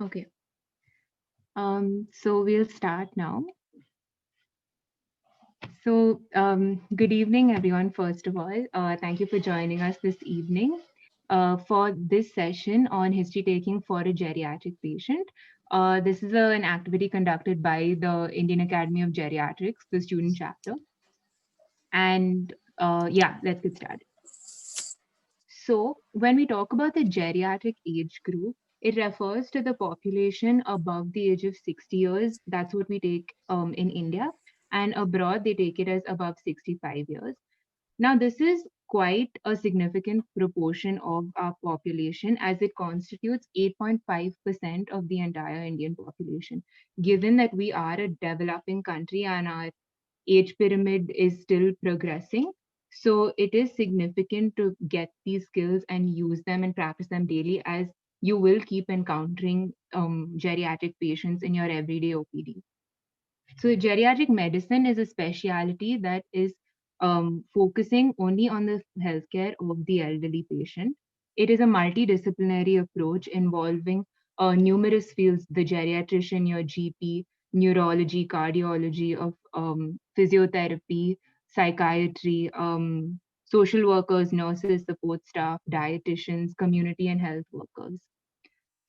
Okay. So we'll start now. Good evening, everyone. First of all, thank you for joining us this evening for this session on history taking for a geriatric patient. This is an activity conducted by the Indian Academy of Geriatrics, the student chapter. And yeah, let's get started. So, when we talk about the geriatric age group, it refers to the population above the age of 60 years. That's what we take in India. And abroad, they take it as above 65 years. Now, this is quite a significant proportion of our population as it constitutes 8.5% of the entire Indian population. Given that we are a developing country and our age pyramid is still progressing. So it is significant to get these skills and use them and practice them daily as you will keep encountering geriatric patients in your everyday OPD. So geriatric medicine is a specialty that is focusing only on the healthcare of the elderly patient. It is a multidisciplinary approach involving numerous fields: the geriatrician, your GP, neurology, cardiology, of physiotherapy, psychiatry, social workers, nurses, support staff, dietitians, community and health workers.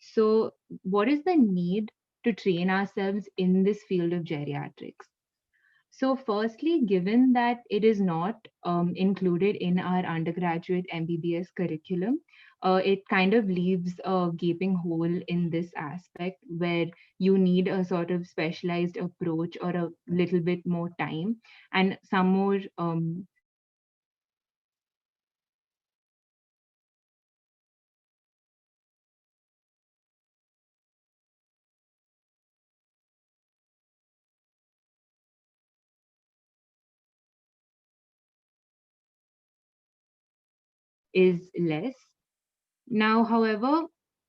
So, what is the need to train ourselves in this field of geriatrics? So, firstly, given that it is not included in our undergraduate MBBS curriculum, it kind of leaves a gaping hole in this aspect where you need a sort of specialized approach or a little bit more time and some more resources to train yourself in this field. Is less. Now, however,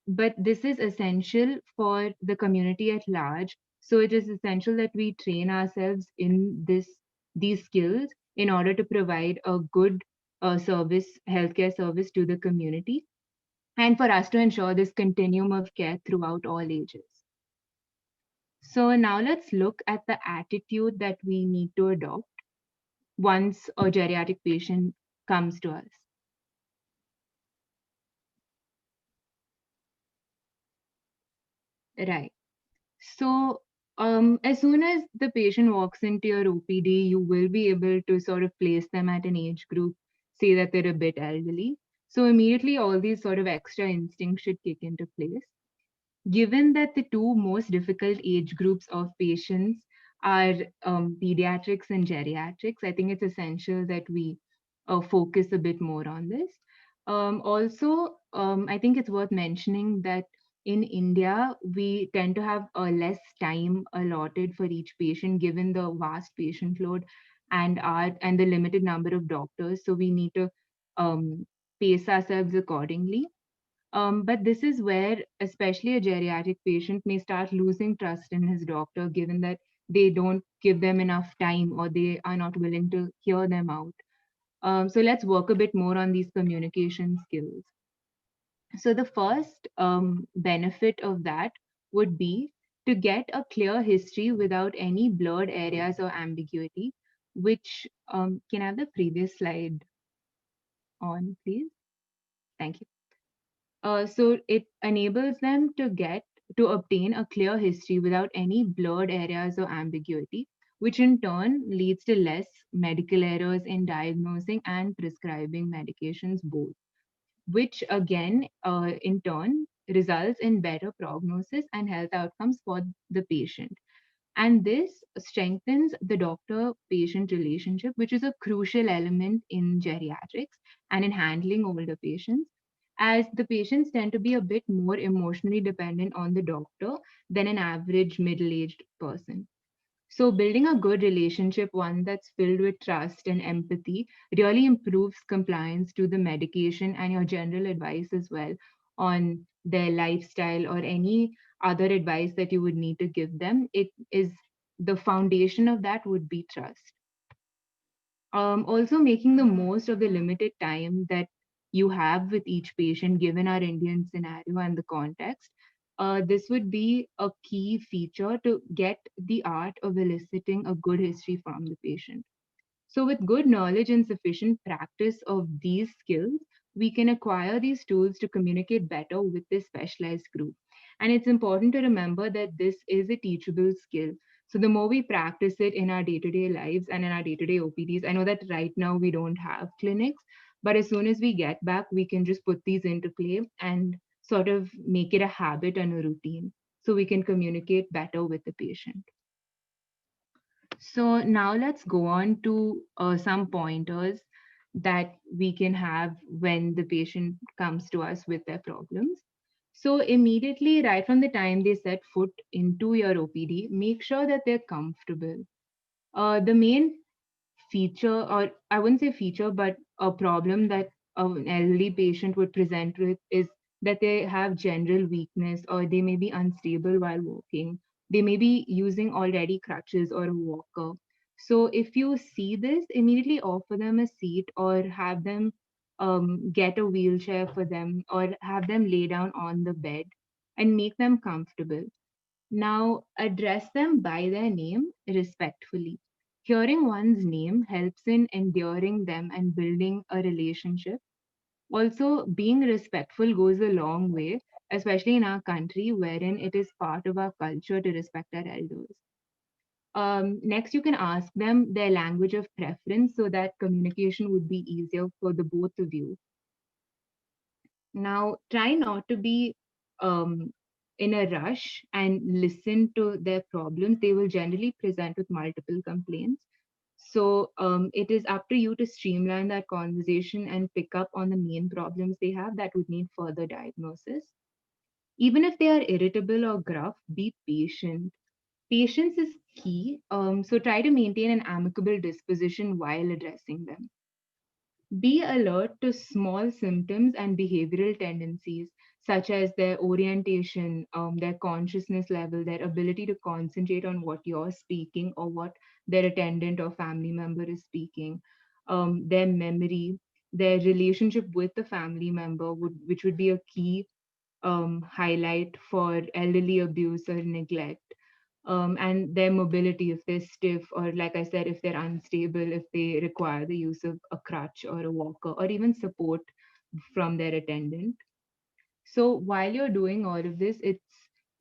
but this is essential for the community at large. So it is essential that we train ourselves in these skills in order to provide a good healthcare service to the community, and for us to ensure this continuum of care throughout all ages. So now let's look at the attitude that we need to adopt once a geriatric patient comes to us. Right. So, as soon as the patient walks into your OPD, you will be able to sort of place them at an age group, say that they're a bit elderly. So, immediately all these sort of extra instincts should kick into place. Given that the two most difficult age groups of patients are pediatrics and geriatrics, I think it's essential that we focus a bit more on this. Also, I think it's worth mentioning that in India, we tend to have less time allotted for each patient given the vast patient load and the limited number of doctors. So we need to um, pace ourselves accordingly. But this is where, especially a geriatric patient may start losing trust in his doctor, given that they don't give them enough time or they are not willing to hear them out. So let's work a bit more on these communication skills. So the first benefit of that would be to get a clear history without any blurred areas or ambiguity, which can I have the previous slide on, please? Thank you. So it enables them to obtain a clear history without any blurred areas or ambiguity, which in turn leads to less medical errors in diagnosing and prescribing medications both, which again, in turn, results in better prognosis and health outcomes for the patient. And this strengthens the doctor patient relationship, which is a crucial element in geriatrics and in handling older patients, as the patients tend to be a bit more emotionally dependent on the doctor than an average middle aged person. So, building a good relationship, one that's filled with trust and empathy, really improves compliance to the medication and your general advice as well on their lifestyle or any other advice that you would need to give them. It is the foundation of that would be trust. Also, making the most of the limited time that you have with each patient, given our Indian scenario and the context. this would be a key feature to get the art of eliciting a good history from the patient. So, with good knowledge and sufficient practice of these skills, we can acquire these tools to communicate better with this specialized group. And it's important to remember that this is a teachable skill. So, the more we practice it in our day to day lives and in our day to day OPDs, I know that right now we don't have clinics, but as soon as we get back, we can just put these into play and sort of make it a habit and a routine so we can communicate better with the patient. So now let's go on to some pointers that we can have when the patient comes to us with their problems. So immediately, right from the time they set foot into your OPD, make sure that they're comfortable. The main feature, or I wouldn't say feature, but a problem that an elderly patient would present with is that they have general weakness or they may be unstable while walking. They may be using already crutches or a walker. So if you see this, immediately offer them a seat or have them get a wheelchair for them or have them lay down on the bed and make them comfortable. Now, address them by their name respectfully. Hearing one's name helps in endearing them and building a relationship. Also, being respectful goes a long way, especially in our country, wherein it is part of our culture to respect our elders. Next, you can ask them their language of preference so that communication would be easier for the both of you. Now, try not to be um, in a rush and listen to their problems. They will generally present with multiple complaints. So it is up to you to streamline that conversation and pick up on the main problems they have that would need further diagnosis. Even if they are irritable or gruff, be patient. Patience is key. So try to maintain an amicable disposition while addressing them. Be alert to small symptoms and behavioral tendencies, such as their orientation, their consciousness level, their ability to concentrate on what you're speaking or what their attendant or family member is speaking, their memory, their relationship with the family member, which would be a key highlight for elderly abuse or neglect, and their mobility, if they're stiff, or like I said, if they're unstable, if they require the use of a crutch or a walker, or even support from their attendant. So while you're doing all of this, it's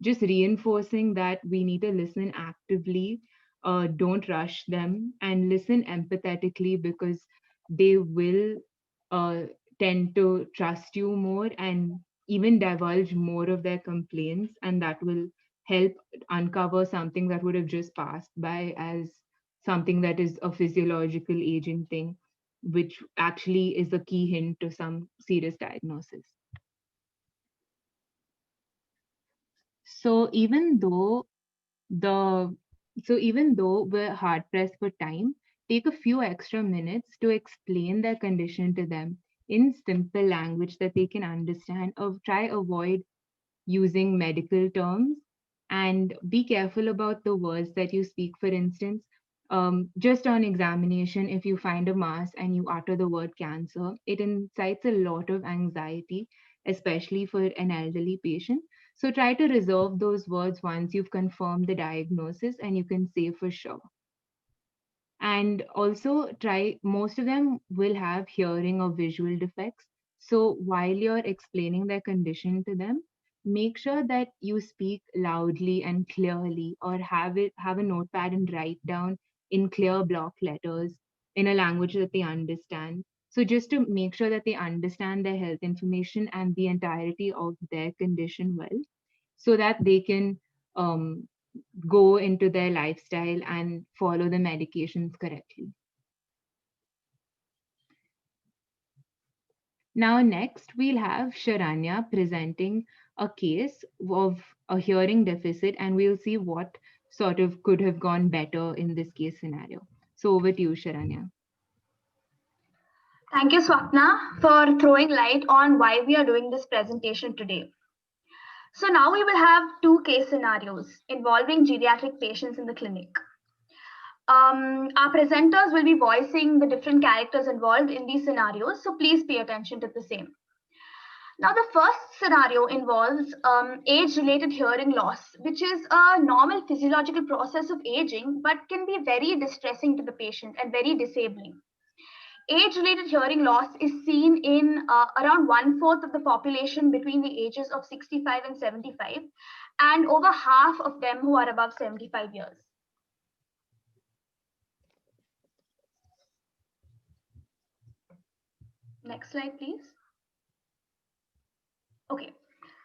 just reinforcing that we need to listen actively, don't rush them, and listen empathetically because they will uh, tend to trust you more and even divulge more of their complaints, and that will help uncover something that would have just passed by as something that is a physiological aging thing, which actually is a key hint to some serious diagnosis. So the even though we're hard pressed for time, take a few extra minutes to explain their condition to them in simple language that they can understand, or try avoid using medical terms, and be careful about the words that you speak. For instance, just on examination, if you find a mass and you utter the word cancer, it incites a lot of anxiety, especially for an elderly patient. So try to reserve those words once you've confirmed the diagnosis and you can say for sure. And also try, most of them will have hearing or visual defects. So while you're explaining their condition to them, make sure that you speak loudly and clearly, or have a notepad and write down in clear block letters in a language that they understand. So just to make sure that they understand their health information and the entirety of their condition well, so that they can um, go into their lifestyle and follow the medications correctly. Now, next, we'll have Sharanya presenting a case of a hearing deficit, and we'll see what sort of could have gone better in this case scenario. So, over to you, Sharanya. Thank you, Swapna, for throwing light on why we are doing this presentation today. So now we will have two case scenarios involving geriatric patients in the clinic. Our presenters will be voicing the different characters involved in these scenarios, so please pay attention to the same. Now, the first scenario involves age-related hearing loss, which is a normal physiological process of aging, but can be very distressing to the patient and very disabling. Age-related hearing loss is seen in around one-fourth of the population between the ages of 65 and 75, and over half of them who are above 75 years. Next slide, please. Okay,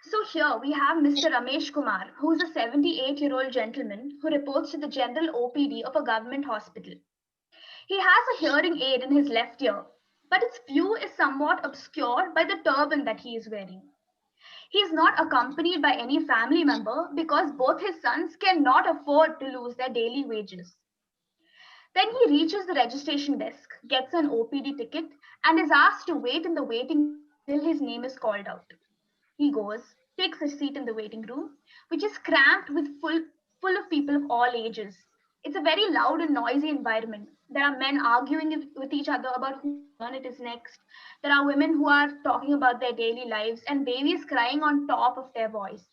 so here we have Mr. Ramesh Kumar, who is a 78-year-old gentleman who reports to the general OPD of a government hospital. He has a hearing aid in his left ear, but its view is somewhat obscured by the turban that he is wearing. He is not accompanied by any family member because both his sons cannot afford to lose their daily wages. Then he reaches the registration desk, gets an OPD ticket, and is asked to wait in the waiting room until his name is called out. He goes, takes a seat in the waiting room, which is cramped with full of people of all ages. It's a very loud and noisy environment. There are men arguing with each other about whose turn it is next. There are women who are talking about their daily lives and babies crying on top of their voice.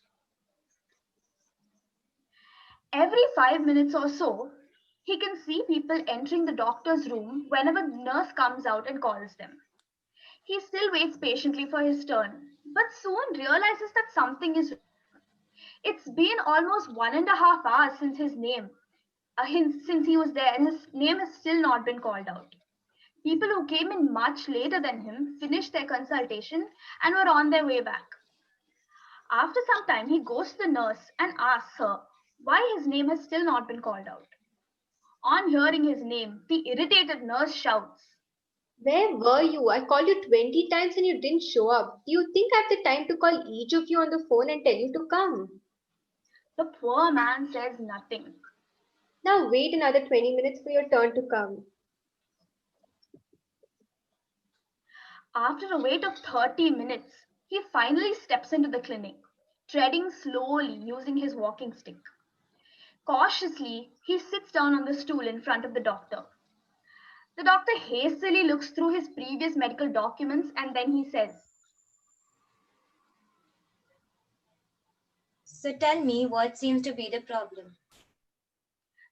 Every 5 minutes or so, he can see people entering the doctor's room whenever the nurse comes out and calls them. He still waits patiently for his turn, but soon realizes that something is wrong. It's been almost 1.5 hours since he was there, and his name has still not been called out. People who came in much later than him finished their consultation and were on their way back. After some time, he goes to the nurse and asks her why his name has still not been called out. On hearing his name, the irritated nurse shouts, Where were you? I called you 20 times and you didn't show up. Do you think I have the time to call each of you on the phone and tell you to come? The poor man says nothing. Now wait another 20 minutes for your turn to come. After a wait of 30 minutes, he finally steps into the clinic, treading slowly using his walking stick. Cautiously, he sits down on the stool in front of the doctor. The doctor hastily looks through his previous medical documents and then he says, So tell me what seems to be the problem.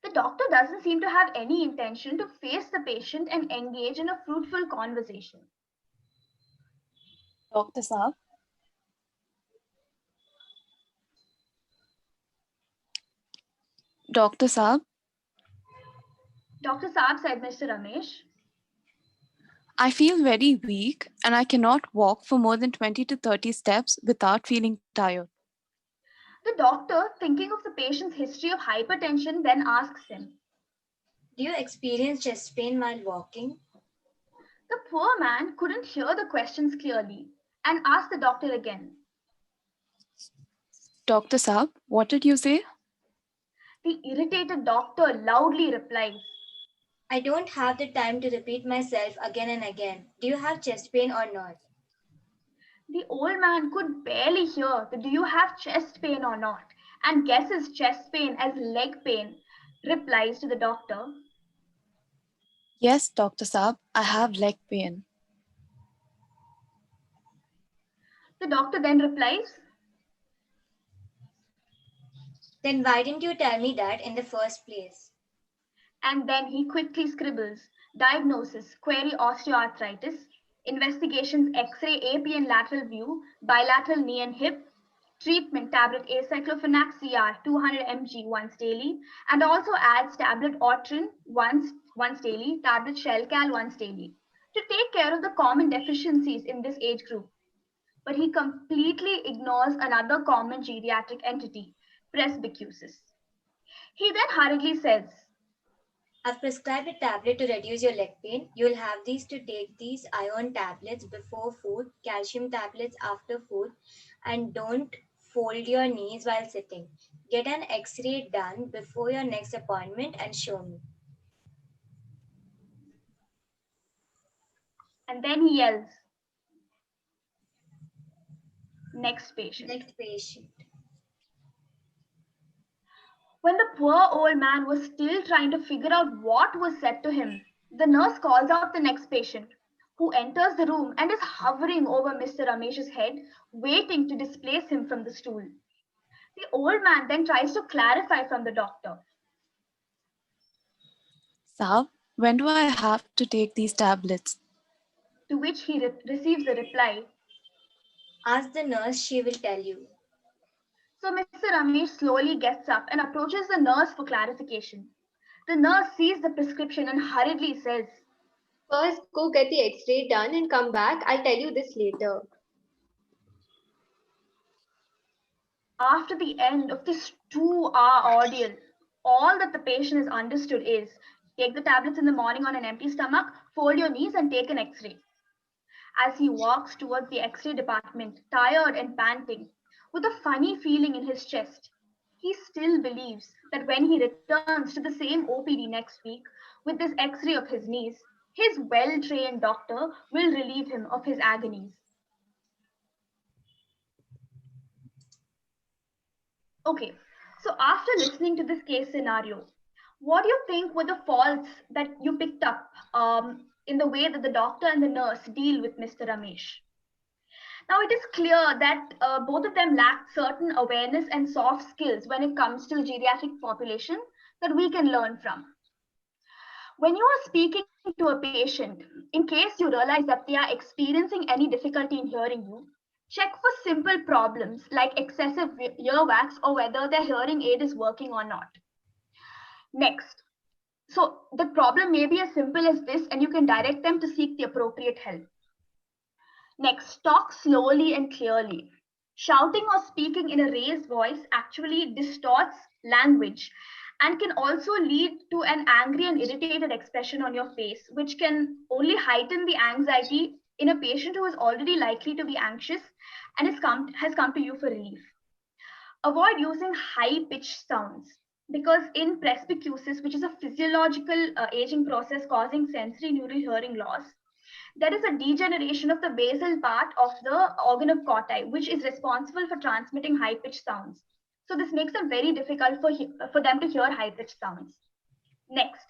the doctor doesn't seem to have any intention to face the patient and engage in a fruitful conversation. Doctor Saheb doctor Saheb Dr. Saab said, Mr. Ramesh, I feel very weak and I cannot walk for more than 20 to 30 steps without feeling tired. the doctor, thinking of the patient's history of hypertension, then asks him. Do you experience chest pain while walking? The poor man couldn't hear the questions clearly and asked the doctor again. Dr. Saab, what did you say? The irritated doctor loudly replies, I don't have the time to repeat myself again and again. Do you have chest pain or not? The old man could barely hear the do you have chest pain or not and guesses chest pain as leg pain, replies to the doctor. Yes, Dr. Saab, I have leg pain. The doctor then replies, Then why didn't you tell me that in the first place? and then he quickly scribbles diagnosis, query osteoarthritis, investigations X-ray AP and lateral view, bilateral knee and hip, treatment tablet acyclophenac CR 200 mg once daily, and also adds tablet Otrin once daily, tablet Shelcal once daily to take care of the common deficiencies in this age group. But he completely ignores another common geriatric entity, presbycusis. He then hurriedly says, I've prescribed a tablet to reduce your leg pain. You'll have these to take these iron tablets before food, calcium tablets after food, and don't fold your knees while sitting. Get an x-ray done before your next appointment and show me. and then he yells, next patient. Next patient. When the poor old man was still trying to figure out what was said to him, the nurse calls out the next patient, who enters the room and is hovering over Mr. Ramesh's head, waiting to displace him from the stool. The old man then tries to clarify from the doctor. Sav, when do I have to take these tablets? To which he receives a reply. Ask the nurse, she will tell you. So Mr. Ramesh slowly gets up and approaches the nurse for clarification. The nurse sees the prescription and hurriedly says, First, go get the x-ray done and come back. I'll tell you this later. after the end of this 2-hour ordeal, all that the patient has understood is take the tablets in the morning on an empty stomach, fold your knees, and take an x ray. As he walks towards the x ray department, tired and panting, with a funny feeling in his chest, he still believes that when he returns to the same OPD next week with this x ray of his knees, his well trained doctor will relieve him of his agonies. Okay, so after listening to this case scenario, what do you think were the faults that you picked up in the way that the doctor and the nurse deal with Mr. Ramesh? Now, it is clear that both of them lacked certain awareness and soft skills when it comes to the geriatric population that we can learn from. When you are speaking to a patient, in case you realize that they are experiencing any difficulty in hearing you, check for simple problems like excessive earwax or whether their hearing aid is working or not. Next, so the problem may be as simple as this, and you can direct them to seek the appropriate help. Next, talk slowly and clearly. Shouting or speaking in a raised voice actually distorts language and can also lead to an angry and irritated expression on your face, which can only heighten the anxiety in a patient who is already likely to be anxious and has come to you for relief. Avoid using high-pitched sounds because in presbycusis, which is a physiological aging process causing sensory neural hearing loss, there is a degeneration of the basal part of the organ of Corti, which is responsible for transmitting high-pitched sounds. So this makes it very difficult for them to hear high-pitched sounds. Next,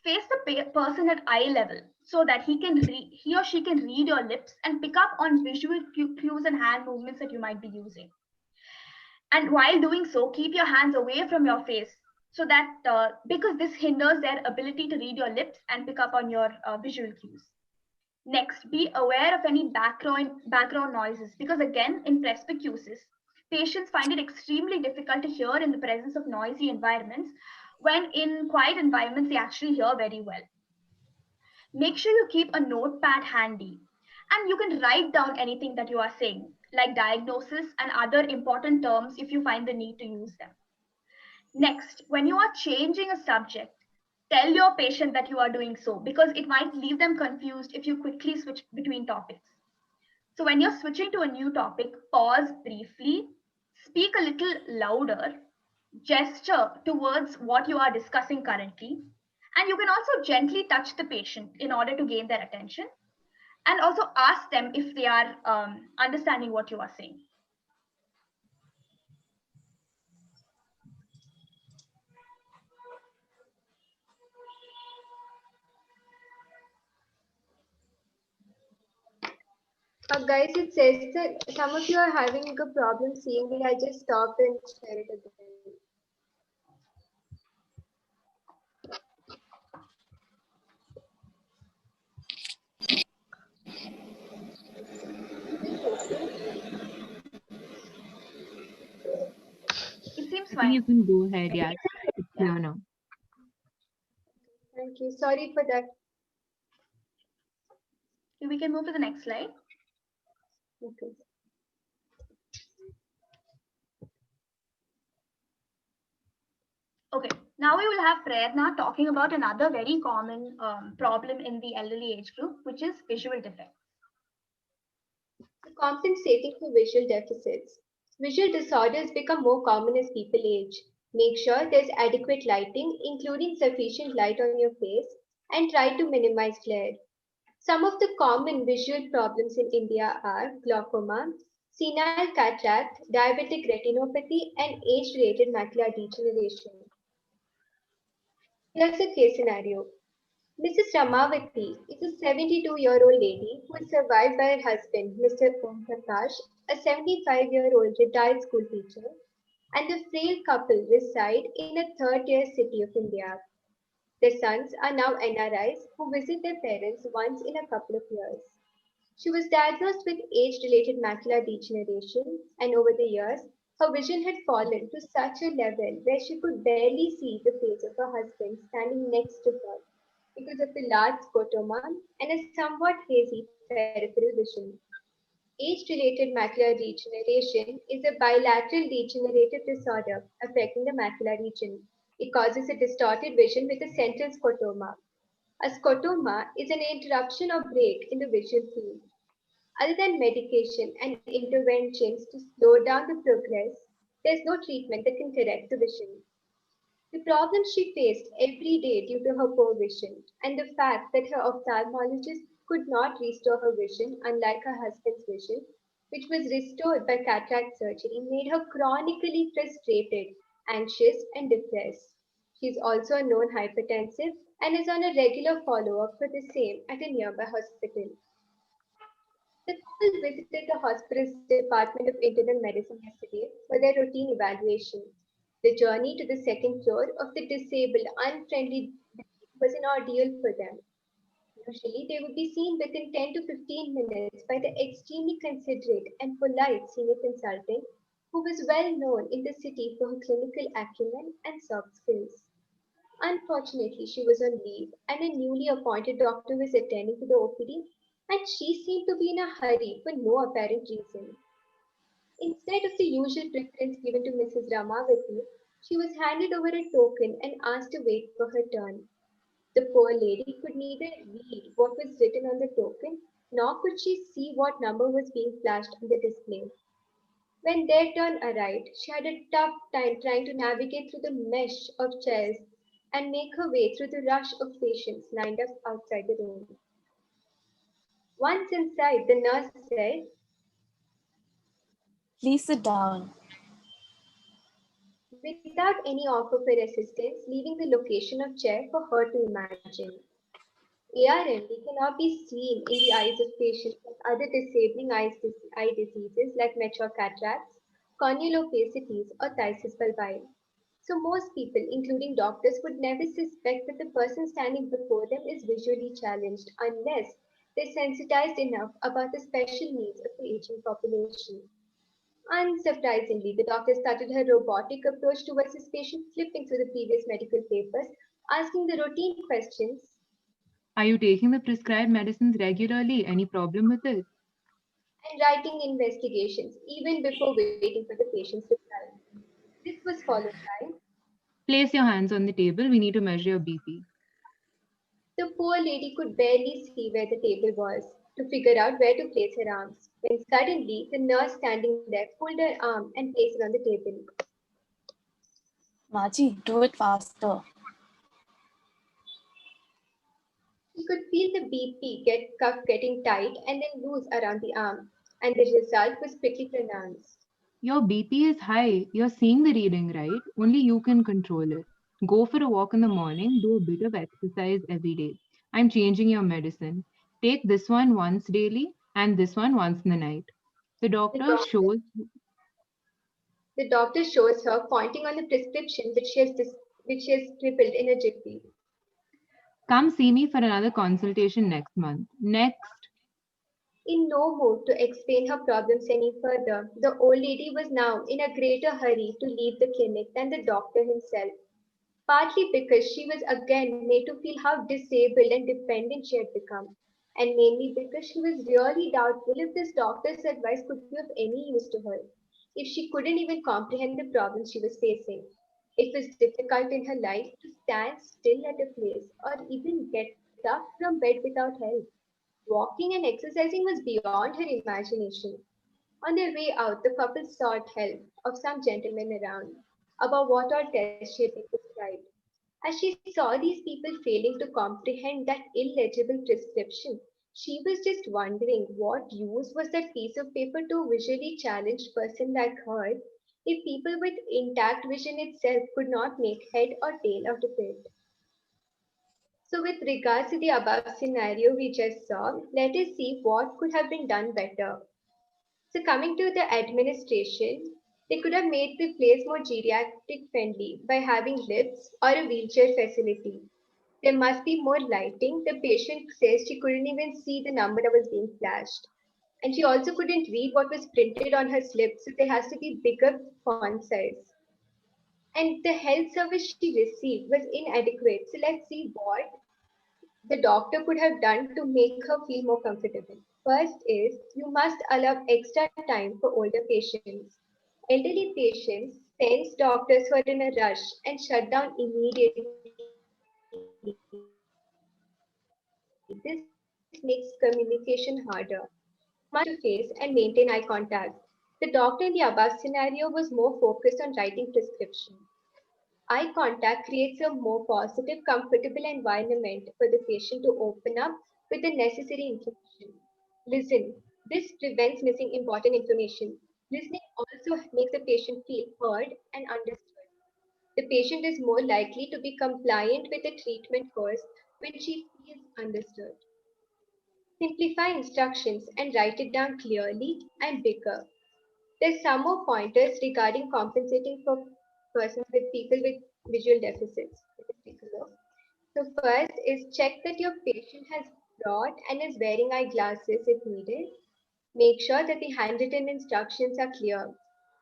face the person at eye level so that he or she can read your lips and pick up on visual cues and hand movements that you might be using. And while doing so, keep your hands away from your face so that because this hinders their ability to read your lips and pick up on your visual cues. Next, be aware of any background noises because again, in presbycusis, patients find it extremely difficult to hear in the presence of noisy environments when in quiet environments they actually hear very well. Make sure you keep a notepad handy and you can write down anything that you are saying, like diagnosis and other important terms if you find the need to use them. Next, when you are changing a subject, tell your patient that you are doing so because it might leave them confused if you quickly switch between topics. So when you're switching to a new topic, pause briefly, speak a little louder, gesture towards what you are discussing currently, and you can also gently touch the patient in order to gain their attention and also ask them if they are understanding what you are saying. Guys, it says that some of you are having a problem seeing me. I just stopped and share it again. It seems I think you fine. can go ahead. Yeah, it's clear now. Thank you. Sorry for that. We can move to the next slide. Okay. Okay, now we will have Prerna talking about another very common problem in the elderly age group, which is visual defects. Compensating for visual deficits. Visual disorders become more common as people age. Make sure there's adequate lighting, including sufficient light on your face, and try to minimize glare. Some of the common visual problems in India are glaucoma, senile cataract, diabetic retinopathy, and age-related macular degeneration. Here's a case scenario. Mrs. Ramavati is a 72-year-old lady who is survived by her husband, Mr. Om Prakash, a 75-year-old retired school teacher, and the frail couple reside in a third-tier city of India. Their sons are now NRIs who visit their parents once in a couple of years. She was diagnosed with age-related macular degeneration, and over the years, her vision had fallen to such a level where she could barely see the face of her husband standing next to her because of the large scotoma and a somewhat hazy peripheral vision. Age-related macular degeneration is a bilateral degenerative disorder affecting the macular region. It causes a distorted vision with a central scotoma. A scotoma is an interruption or break in the visual field. Other than medication and interventions to slow down the progress, there's no treatment that can correct the vision. The problems she faced every day due to her poor vision, and the fact that her ophthalmologist could not restore her vision, unlike her husband's vision, which was restored by cataract surgery, made her chronically frustrated, anxious, and depressed. She is also a known hypertensive and is on a regular follow up for the same at a nearby hospital. The couple visited the hospital's Department of Internal Medicine yesterday for their routine evaluation. The journey to the second floor of the disabled, unfriendly building was an ordeal for them. Usually, they would be seen within 10 to 15 minutes by the extremely considerate and polite senior consultant who was well known in the city for her clinical acumen and soft skills. Unfortunately, she was on leave, and a newly appointed doctor was attending to the OPD, and she seemed to be in a hurry for no apparent reason. Instead of the usual preference given to Mrs. Ramavati, she was handed over a token and asked to wait for her turn. The poor lady could neither read what was written on the token nor could she see what number was being flashed on the display. When their turn arrived, she had a tough time trying to navigate through the mesh of chairs and make her way through the rush of patients lined up outside the room. Once inside, the nurse said, Please sit down. without any offer for assistance, leaving the location of chair for her to imagine. ARMD cannot be seen in the eyes of patients with other disabling eye diseases like mature cataracts, corneal opacities, or phthisis bulbi. So most people, including doctors, would never suspect that the person standing before them is visually challenged unless they're sensitized enough about the special needs of the aging population. Unsurprisingly, the doctor started her robotic approach towards his patient, flipping through the previous medical papers, asking the routine questions Are you taking the prescribed medicines regularly? Any problem with it? and writing investigations even before waiting for the patient's reply. This was followed by Place your hands on the table. We need to measure your BP. the poor lady could barely see where the table was to figure out where to place her arms, when suddenly the nurse standing there pulled her arm and placed it on the table. Maji, do it faster. She could feel the BP cuff getting tight and then loose around the arm, and the result was quickly pronounced. Your BP is high. You're seeing the reading, right? Only you can control it. Go for a walk in the morning. Do a bit of exercise every day. I'm changing your medicine. Take this one once daily and this one once in the night. The The doctor doctor, shows. the doctor shows her, pointing on the prescription which she has scribbled in a jiffy. Come see me for another consultation next month. Next. In no mood to explain her problems any further, the old lady was now in a greater hurry to leave the clinic than the doctor himself, partly because she was again made to feel how disabled and dependent she had become, and mainly because she was really doubtful if this doctor's advice could be of any use to her, if she couldn't even comprehend the problems she was facing. It was difficult in her life to stand still at a place or even get up from bed without help. Walking and exercising was beyond her imagination. On their way out, the couple sought help of some gentlemen around about what all tests she had been prescribed. As she saw these people failing to comprehend that illegible prescription, she was just wondering what use was that piece of paper to a visually challenged person like her if people with intact vision itself could not make head or tail out of it. So with regards to the above scenario we just saw, let us see what could have been done better. So coming to the administration, they could have made the place more geriatric friendly by having lifts or a wheelchair facility. There must be more lighting. The patient says she couldn't even see the number that was being flashed. And she also couldn't read what was printed on her slip, so there has to be bigger font size. And the health service she received was inadequate. So let's see what the doctor could have done to make her feel more comfortable. First is you must allow extra time for older patients. Elderly patients sense doctors who are in a rush and shut down immediately. This makes communication harder. You must be face to face and maintain eye contact. The doctor in the above scenario was more focused on writing prescription. Eye contact creates a more positive, comfortable environment for the patient to open up with the necessary information. Listen, this prevents missing important information. Listening also makes the patient feel heard and understood. The patient is more likely to be compliant with the treatment course when she feels understood. Simplify instructions and write it down clearly and bigger. There's some more pointers regarding compensating for persons with people with visual deficits. Let us take a look. So first is check that your patient has brought and is wearing eyeglasses if needed. Make sure that the handwritten instructions are clear.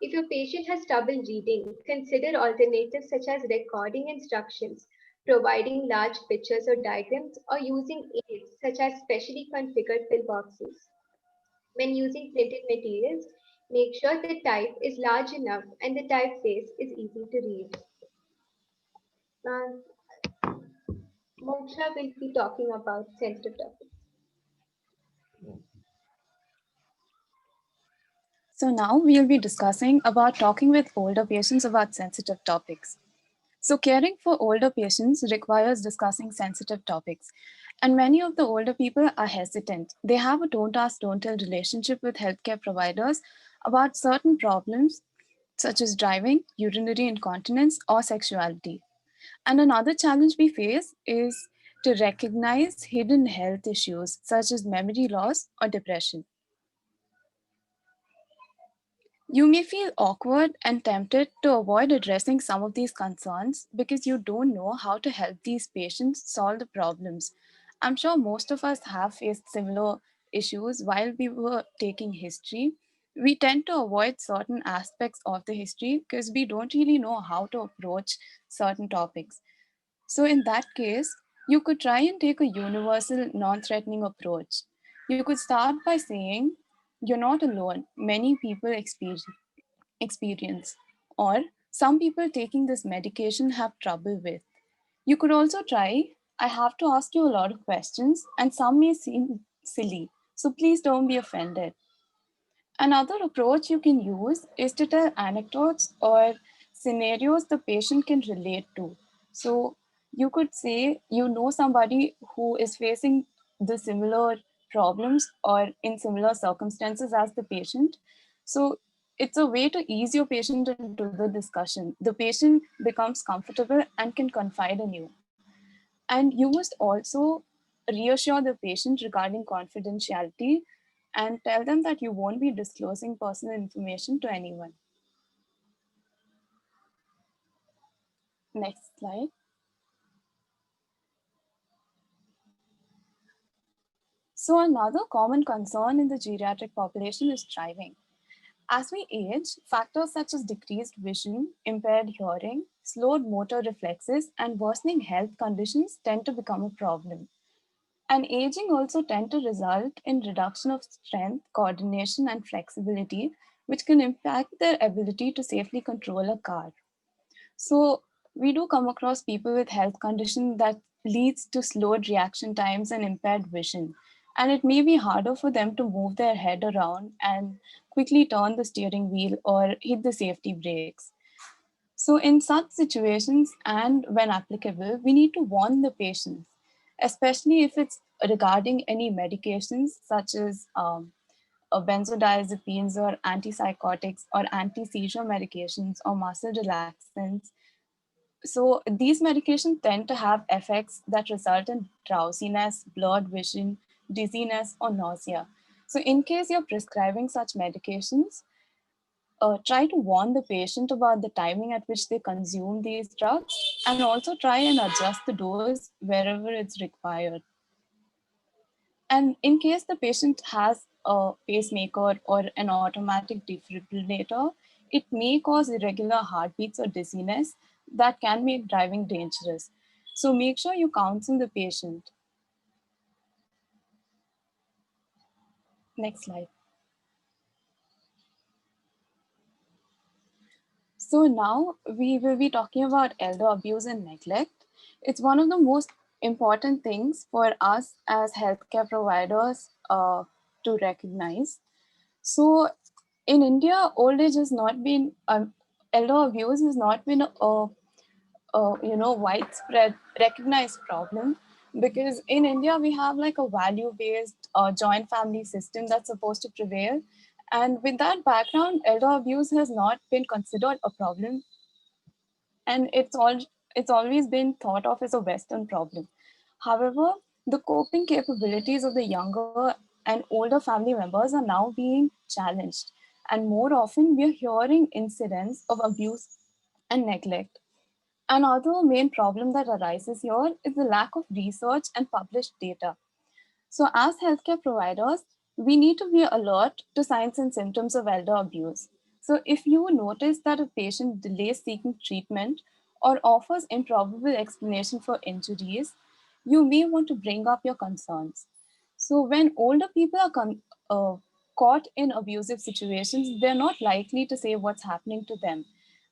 If your patient has trouble reading, consider alternatives such as recording instructions, providing large pictures or diagrams, or using aids such as specially configured pillboxes. When using printed materials, make sure the type is large enough and the typeface is easy to read. Now, Moksha will be talking about sensitive topics. So now we'll be discussing about talking with older patients about sensitive topics. So caring for older patients requires discussing sensitive topics. And many of the older people are hesitant. They have a don't ask, don't tell relationship with healthcare providers about certain problems such as driving, urinary incontinence, or sexuality. And another challenge we face is to recognize hidden health issues such as memory loss or depression. You may feel awkward and tempted to avoid addressing some of these concerns because you don't know how to help these patients solve the problems. I'm sure most of us have faced similar issues while we were taking history. We tend to avoid certain aspects of the history because we don't really know how to approach certain topics. So, in that case, you could try and take a universal, non threatening approach. You could start by saying, "You're not alone. Many people experience," or "Some people taking this medication have trouble with." You could also try, "I have to ask you a lot of questions, and some may seem silly, so please don't be offended." Another approach you can use is to tell anecdotes or scenarios the patient can relate to. So you could say you know somebody who is facing the similar problems or in similar circumstances as the patient. So it's a way to ease your patient into the discussion. The patient becomes comfortable and can confide in you. And you must also reassure the patient regarding confidentiality and tell them that you won't be disclosing personal information to anyone. Next slide. So, another common concern in the geriatric population is driving. As we age, factors such as decreased vision, impaired hearing, slowed motor reflexes, and worsening health conditions tend to become a problem. And aging also tend to result in reduction of strength, coordination, and flexibility, which can impact their ability to safely control a car. So we do come across people with health condition that leads to slowed reaction times and impaired vision. And it may be harder for them to move their head around and quickly turn the steering wheel or hit the safety brakes. So in such situations and when applicable, we need to warn the patients, especially if it's regarding any medications such as benzodiazepines or antipsychotics or anti-seizure medications or muscle relaxants. So these medications tend to have effects that result in drowsiness, blurred vision, dizziness, or nausea. So in case you're prescribing such medications, try to warn the patient about the timing at which they consume these drugs, and also try and adjust the dose wherever it's required. And in case the patient has a pacemaker or an automatic defibrillator, it may cause irregular heartbeats or dizziness that can make driving dangerous. So make sure you counsel the patient. Next slide. So now we will be talking about elder abuse and neglect. It's one of the most important things for us as healthcare providers to recognize. So in India, old age has not been elder abuse has not been a widespread recognized problem, because in India we have like a value based joint family system that's supposed to prevail, and with that background, elder abuse has not been considered a problem, and it's always been thought of as a Western problem. However, the coping capabilities of the younger and older family members are now being challenged, and more often we are hearing incidents of abuse and neglect. Another main problem that arises here is the lack of research and published data. So, as healthcare providers, we need to be alert to signs and symptoms of elder abuse. So, if you notice that a patient delays seeking treatment or offers improbable explanation for injuries, you may want to bring up your concerns. So, when older people are caught in abusive situations, they're not likely to say what's happening to them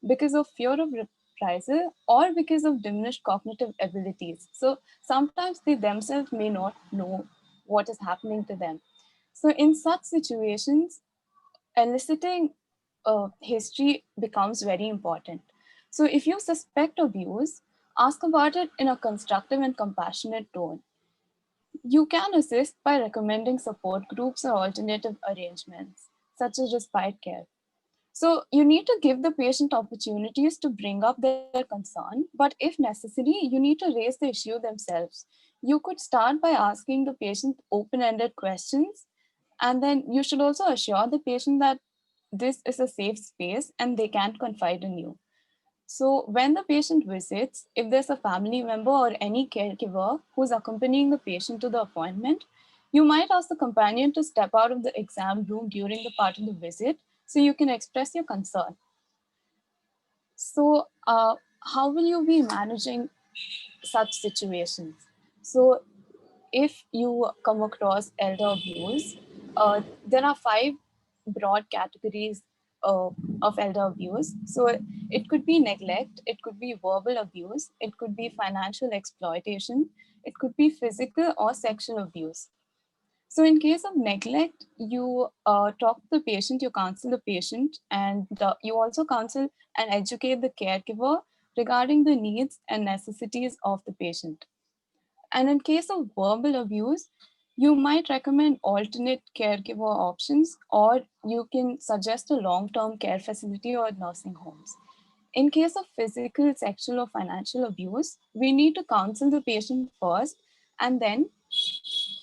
because of fear of reprisal or because of diminished cognitive abilities. So, sometimes they themselves may not know what is happening to them. So, in such situations, eliciting history becomes very important. So, if you suspect abuse, ask about it in a constructive and compassionate tone. You can assist by recommending support groups or alternative arrangements, such as respite care. So you need to give the patient opportunities to bring up their concern, but if necessary, you need to raise the issue themselves. You could start by asking the patient open ended questions, and then you should also assure the patient that this is a safe space and they can confide in you. So, when the patient visits, if there's a family member or any caregiver who's accompanying the patient to the appointment, you might ask the companion to step out of the exam room during the part of the visit so you can express your concern. So, how will you be managing such situations? So, if you come across elder abuse, there are five broad categories uh, of elder abuse. So it could be neglect, it could be verbal abuse, it could be financial exploitation, it could be physical or sexual abuse. So in case of neglect, you talk to the patient, you counsel the patient, and you also counsel and educate the caregiver regarding the needs and necessities of the patient. And in case of verbal abuse, you might recommend alternate caregiver options, or you can suggest a long term care facility or nursing homes. In case of physical, sexual, or financial abuse, we need to counsel the patient first, and then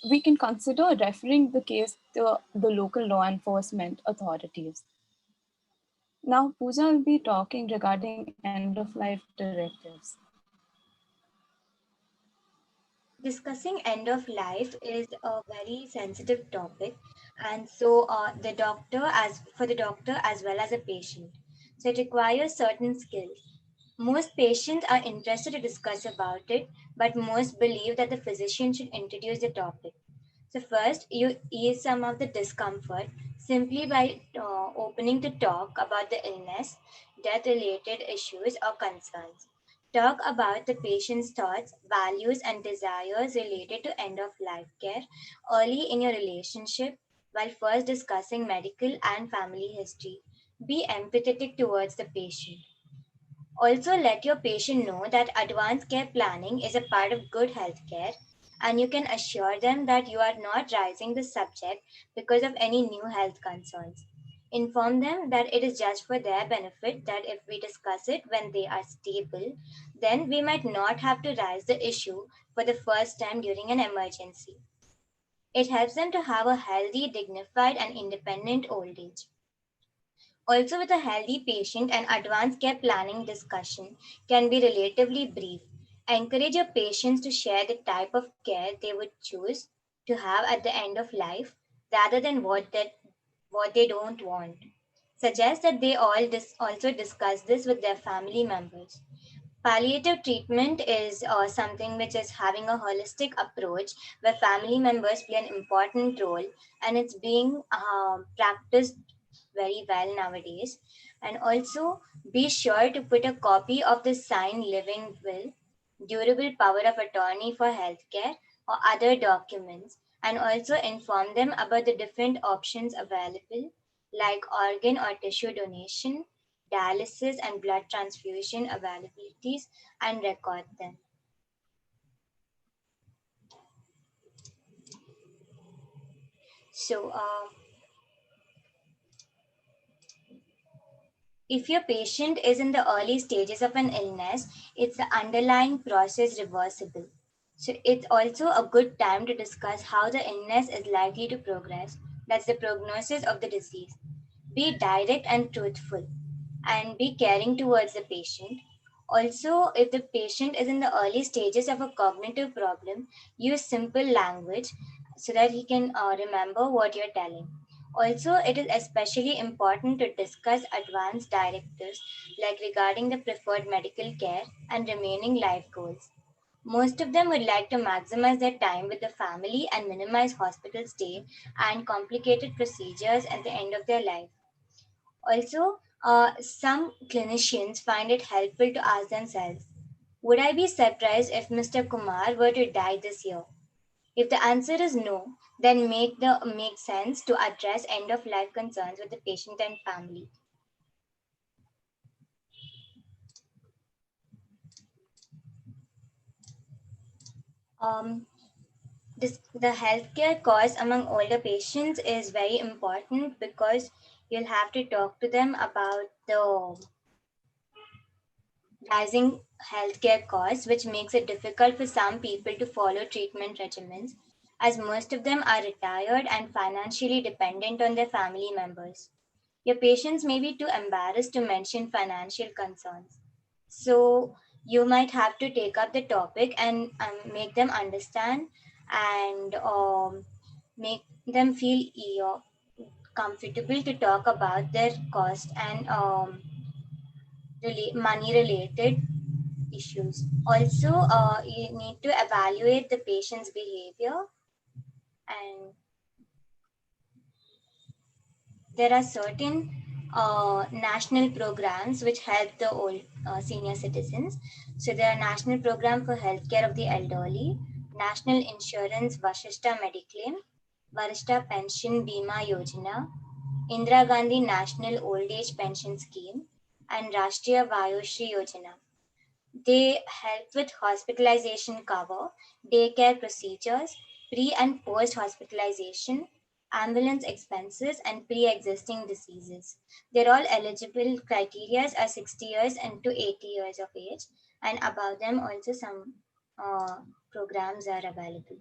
we can consider referring the case to the local law enforcement authorities. Now, Pooja will be talking regarding end of life directives. Discussing end of life is a very sensitive topic, and so the doctor as well as a patient, so it requires certain skills. Most patients are interested to discuss about it, but most believe that the physician should introduce the topic. So first, you ease some of the discomfort simply by opening to talk about the illness, death-related issues or concerns. Talk about the patient's thoughts, values, and desires related to end-of-life care early in your relationship, while first discussing medical and family history. Be empathetic towards the patient. Also, let your patient know that advanced care planning is a part of good healthcare, and you can assure them that you are not raising the subject because of any new health concerns. Inform them that it is just for their benefit, that if we discuss it when they are stable, then we might not have to raise the issue for the first time during an emergency. It helps them to have a healthy, dignified, and independent old age. Also, with a healthy patient, an advanced care planning discussion can be relatively brief. Encourage your patients to share the type of care they would choose to have at the end of life rather than what they don't want. Suggest that they also discuss this with their family members. Palliative treatment is something which is having a holistic approach where family members play an important role, and it's being practiced very well nowadays. And also be sure to put a copy of the signed living will, durable power of attorney for healthcare, or other documents, and also inform them about the different options available like organ or tissue donation, dialysis, and blood transfusion availabilities, and record them. So, if your patient is in the early stages of an illness, it's the underlying process reversible. So, it's also a good time to discuss how the illness is likely to progress. That's the prognosis of the disease. Be direct and truthful, and be caring towards the patient. Also, if the patient is in the early stages of a cognitive problem, use simple language so that he can remember what you're telling. Also, it is especially important to discuss advanced directives like regarding the preferred medical care and remaining life goals. Most of them would like to maximize their time with the family and minimize hospital stay and complicated procedures at the end of their life. Also, some clinicians find it helpful to ask themselves, would I be surprised if Mr. Kumar were to die this year? If the answer is no, then make sense to address end of life concerns with the patient and family. Um, the healthcare cost among older patients is very important because you'll have to talk to them about the rising healthcare costs, which makes it difficult for some people to follow treatment regimens, as most of them are retired and financially dependent on their family members. Your patients may be too embarrassed to mention financial concerns. So, you might have to take up the topic and make them understand, and make them feel comfortable to talk about their cost and money related issues. Also, you need to evaluate the patient's behavior, and there are certain national programs which help the old senior citizens. So there are National Program for Healthcare of the Elderly, National Insurance Vashishta Mediclaim, Varishta Pension Bima Yojana, Indira Gandhi National Old Age Pension Scheme, and Rashtriya Vayushri Yojana. They help with hospitalization cover, daycare procedures, pre and post hospitalization, ambulance expenses, and pre existing diseases. They're all eligible criteria are 60 years and to 80 years of age, and above them, also some programs are available.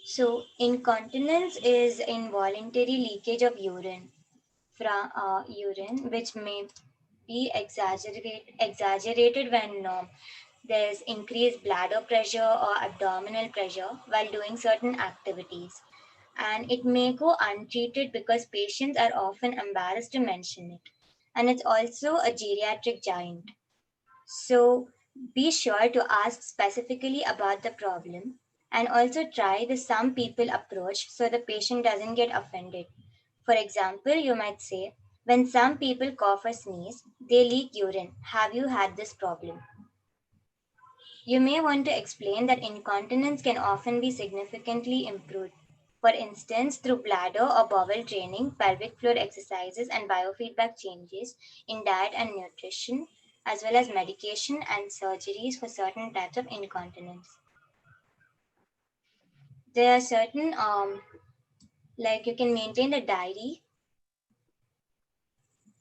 So, incontinence is involuntary leakage of urine from urine, which may be exaggerated when there's increased bladder pressure or abdominal pressure while doing certain activities. And it may go untreated because patients are often embarrassed to mention it. And it's also a geriatric giant. So be sure to ask specifically about the problem, and also try the some people approach so the patient doesn't get offended. For example, you might say, when some people cough or sneeze, they leak urine. Have you had this problem? You may want to explain that incontinence can often be significantly improved. For instance, through bladder or bowel training, pelvic floor exercises, and biofeedback changes in diet and nutrition, as well as medication and surgeries for certain types of incontinence. There are certain Like you can maintain a diary.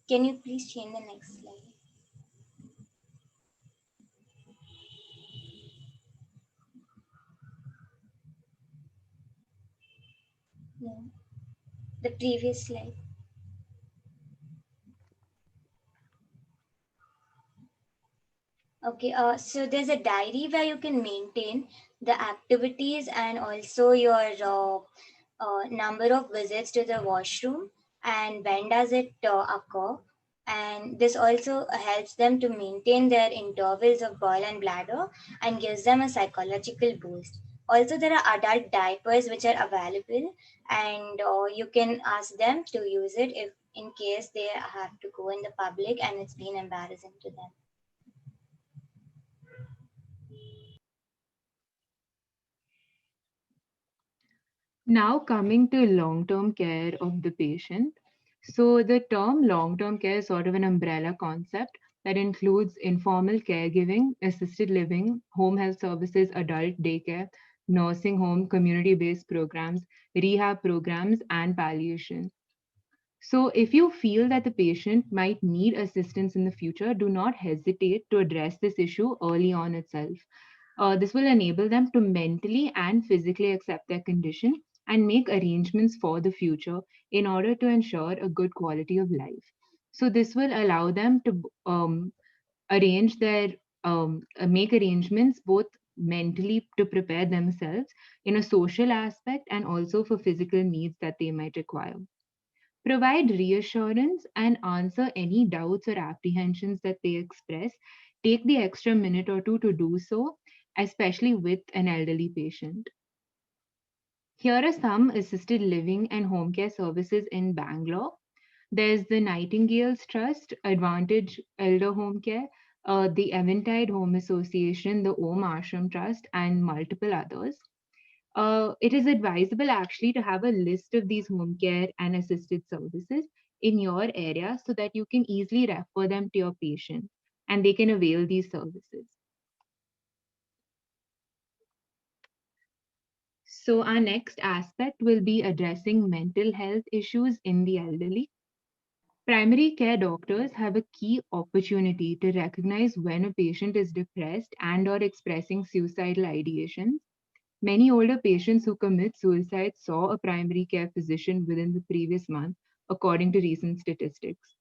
Can you please change the next slide? No, the previous slide. Okay, so there's a diary where you can maintain the activities and also your number of visits to the washroom and when does it occur. And this also helps them to maintain their intervals of bowel and bladder and gives them a psychological boost. Also, there are adult diapers which are available, and you can ask them to use it if in case they have to go in the public and it's been embarrassing to them. Now, coming to long term care of the patient. So, the term long term care is sort of an umbrella concept that includes informal caregiving, assisted living, home health services, adult daycare, nursing home, community based programs, rehab programs, and palliation. So, if you feel that the patient might need assistance in the future, do not hesitate to address this issue early on itself. This will enable them to mentally and physically accept their condition and make arrangements for the future in order to ensure a good quality of life. So, this will allow them to arrange their make arrangements both mentally to prepare themselves in a social aspect and also for physical needs that they might require. Provide reassurance and answer any doubts or apprehensions that they express. Take the extra minute or two to do so, especially with an elderly patient. Here are some assisted living and home care services in Bangalore. There's the Nightingale's Trust, Advantage Elder Home Care, the Eventide Home Association, the Om Ashram Trust, and multiple others. It is advisable actually to have a list of these home care and assisted services in your area so that you can easily refer them to your patient and they can avail these services. So, our next aspect will be addressing mental health issues in the elderly. Primary care doctors have a key opportunity to recognize when a patient is depressed and or expressing suicidal ideations. Many older patients who commit suicide saw a primary care physician within the previous month, according to recent statistics.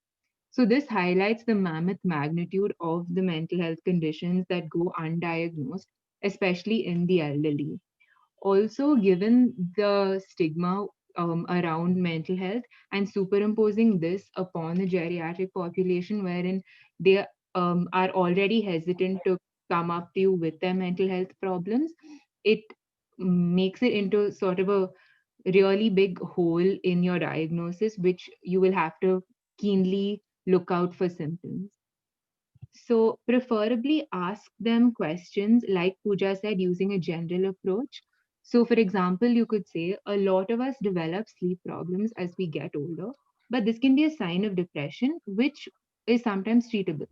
So, this highlights the mammoth magnitude of the mental health conditions that go undiagnosed, especially in the elderly. Also, given the stigma around mental health and superimposing this upon the geriatric population, wherein they are already hesitant to come up to you with their mental health problems, it makes it into sort of a really big hole in your diagnosis, which you will have to keenly look out for symptoms. So, preferably ask them questions like Pooja said, using a general approach. So, for example, you could say, a lot of us develop sleep problems as we get older, but this can be a sign of depression, which is sometimes treatable.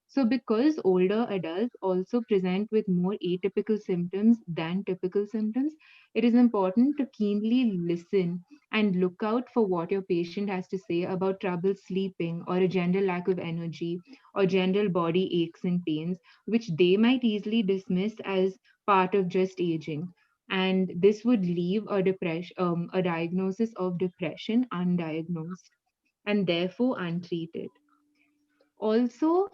So, because older adults also present with more atypical symptoms than typical symptoms, it is important to keenly listen and look out for what your patient has to say about trouble sleeping or a general lack of energy or general body aches and pains, which they might easily dismiss as part of just aging. And this would leave a diagnosis of depression undiagnosed and therefore untreated. Also,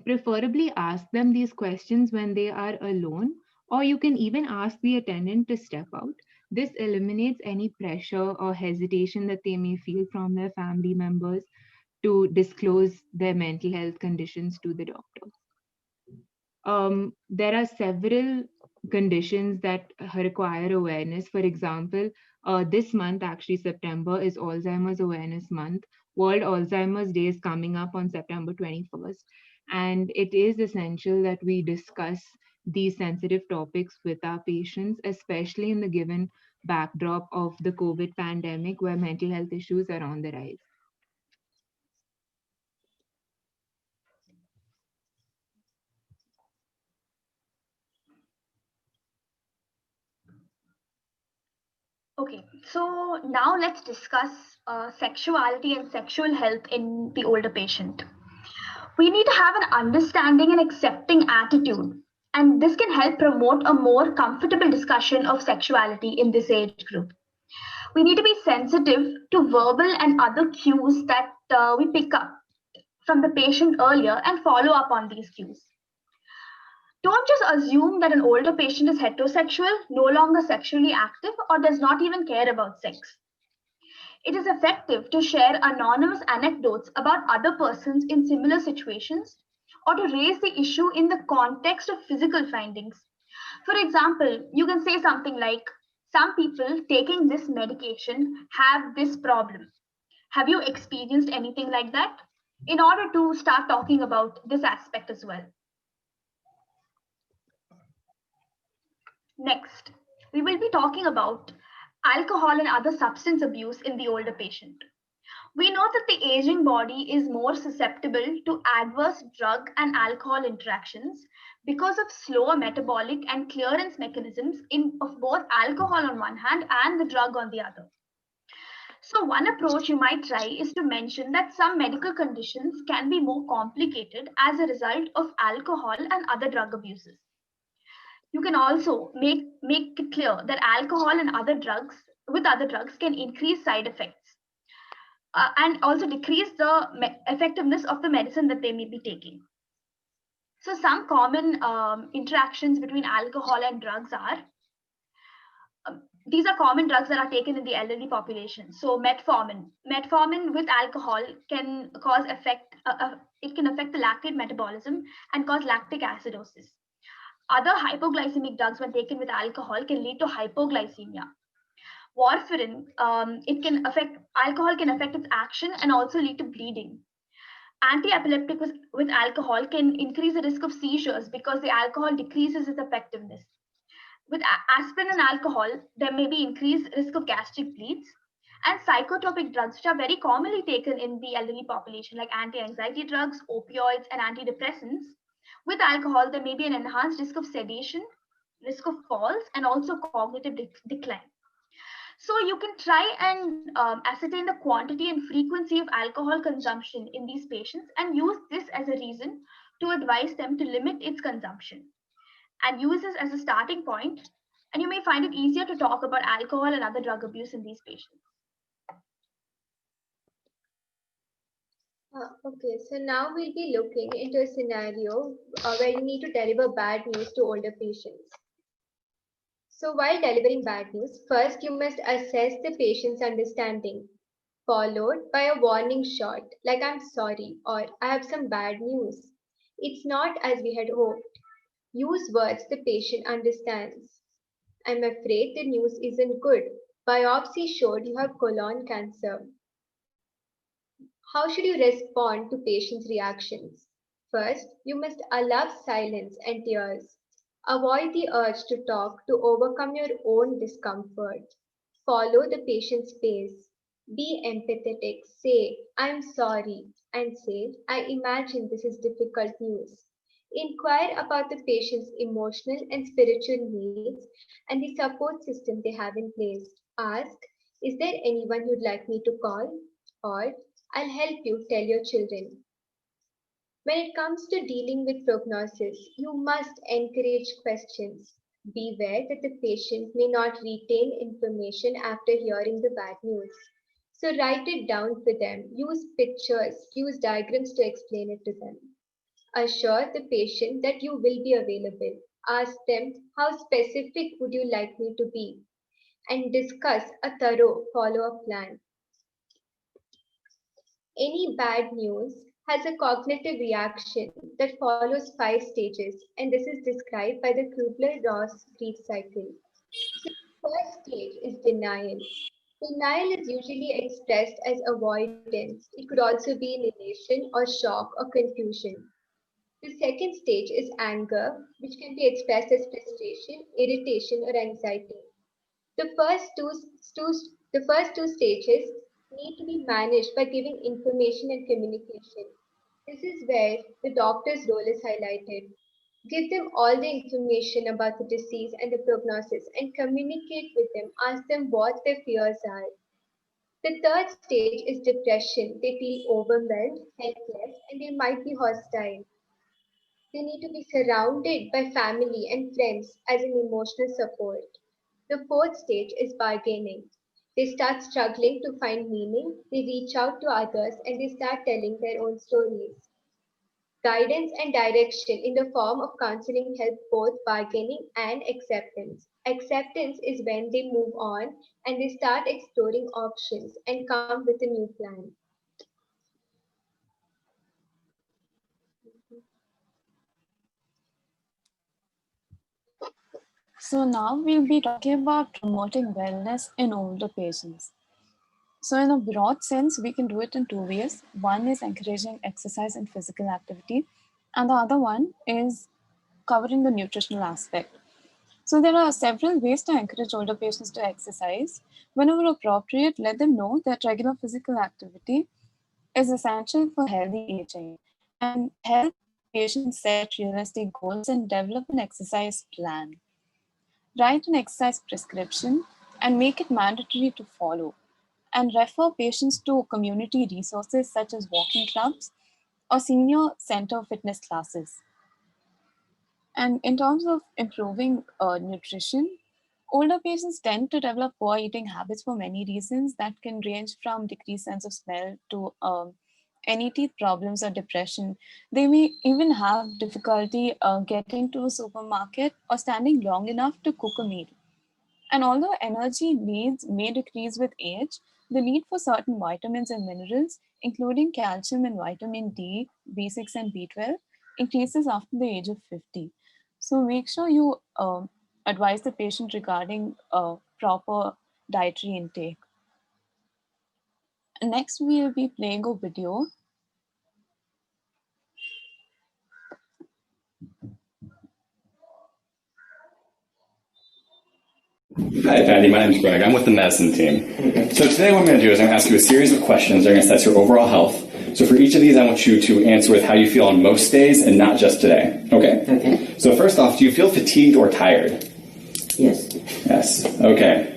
preferably ask them these questions when they are alone, or you can even ask the attendant to step out. This eliminates any pressure or hesitation that they may feel from their family members to disclose their mental health conditions to the doctor. There are several conditions that require awareness. For example, this month, actually, September is Alzheimer's Awareness Month. World Alzheimer's Day is coming up on September 21st. And it is essential that we discuss these sensitive topics with our patients, especially in the given backdrop of the COVID pandemic, where mental health issues are on the rise. Okay, so now let's discuss sexuality and sexual health in the older patient. We need to have an understanding and accepting attitude, and this can help promote a more comfortable discussion of sexuality in this age group. We need to be sensitive to verbal and other cues that we pick up from the patient earlier and follow up on these cues. Don't just assume that an older patient is heterosexual, no longer sexually active, or does not even care about sex. It is effective to share anonymous anecdotes about other persons in similar situations or to raise the issue in the context of physical findings. For example, you can say something like, some people taking this medication have this problem. Have you experienced anything like that? In order to start talking about this aspect as well. Next, we will be talking about alcohol and other substance abuse in the older patient. We know that the aging body is more susceptible to adverse drug and alcohol interactions because of slower metabolic and clearance mechanisms of both alcohol on one hand and the drug on the other. So, one approach you might try is to mention that some medical conditions can be more complicated as a result of alcohol and other drug abuses. You can also make it clear that alcohol and other drugs can increase side effects and also decrease the effectiveness of the medicine that they may be taking. So some common interactions between alcohol and drugs are these are common drugs that are taken in the elderly population. So metformin with alcohol can cause it can affect the lactate metabolism and cause lactic acidosis. Other hypoglycemic drugs, when taken with alcohol, can lead to hypoglycemia. Warfarin, alcohol can affect its action and also lead to bleeding. Anti-epileptic with alcohol can increase the risk of seizures because the alcohol decreases its effectiveness. With aspirin and alcohol, there may be increased risk of gastric bleeds. And psychotropic drugs, which are very commonly taken in the elderly population, like anti-anxiety drugs, opioids, and antidepressants. With alcohol, there may be an enhanced risk of sedation, risk of falls, and also cognitive decline. So you can try and ascertain the quantity and frequency of alcohol consumption in these patients and use this as a reason to advise them to limit its consumption and use this as a starting point. And you may find it easier to talk about alcohol and other drug abuse in these patients. Okay, so now we'll be looking into a scenario where you need to deliver bad news to older patients. So while delivering bad news, first you must assess the patient's understanding, followed by a warning shot like I'm sorry or I have some bad news. It's not as we had hoped. Use words the patient understands. I'm afraid the news isn't good. Biopsy showed you have colon cancer. How should you respond to patients' reactions? First, you must allow silence and tears. Avoid the urge to talk to overcome your own discomfort. Follow the patient's pace. Be empathetic. Say, I'm sorry, and say, I imagine this is difficult news. Inquire about the patient's emotional and spiritual needs and the support system they have in place. Ask, is there anyone you'd like me to call? Or, I'll help you tell your children. When it comes to dealing with prognosis, you must encourage questions. Beware that the patient may not retain information after hearing the bad news. So write it down for them. Use pictures, use diagrams to explain it to them. Assure the patient that you will be available. Ask them, how specific would you like me to be? And discuss a thorough follow-up plan. Any bad news has a cognitive reaction that follows 5 stages, and this is described by the Kubler-Ross grief cycle. So the first stage is denial. Denial is usually expressed as avoidance. It could also be in elation or shock or confusion. The second stage is anger, which can be expressed as frustration, irritation, or anxiety. The first two stages need to be managed by giving information and communication. This is where the doctor's role is highlighted. Give them all the information about the disease and the prognosis and communicate with them. Ask them what their fears are. The third stage is depression. They feel overwhelmed, helpless, and they might be hostile. They need to be surrounded by family and friends as an emotional support. The fourth stage is bargaining. They start struggling to find meaning, they reach out to others, and they start telling their own stories. Guidance and direction in the form of counseling help both bargaining and acceptance. Acceptance is when they move on and they start exploring options and come with a new plan. So now we'll be talking about promoting wellness in older patients. So in a broad sense, we can do it in two ways. One is encouraging exercise and physical activity, and the other one is covering the nutritional aspect. So there are several ways to encourage older patients to exercise. Whenever appropriate, let them know that regular physical activity is essential for healthy aging, and help patients set realistic goals and develop an exercise plan. Write an exercise prescription and make it mandatory to follow, and refer patients to community resources such as walking clubs or senior center fitness classes. And in terms of improving nutrition, older patients tend to develop poor eating habits for many reasons that can range from decreased sense of smell to any teeth problems or depression. They may even have difficulty getting to a supermarket or standing long enough to cook a meal. And although energy needs may decrease with age, the need for certain vitamins and minerals, including calcium and vitamin D, B6, and B12, increases after the age of 50. So make sure you advise the patient regarding proper dietary intake. Next, we'll be playing a video. Hi, Patty. My name is Greg. I'm with the medicine team. So today what I'm going to do is I'm going to ask you a series of questions that are going to assess your overall health. So for each of these, I want you to answer with how you feel on most days and not just today. Okay? Okay. So first off, do you feel fatigued or tired? Yes. Yes. Okay.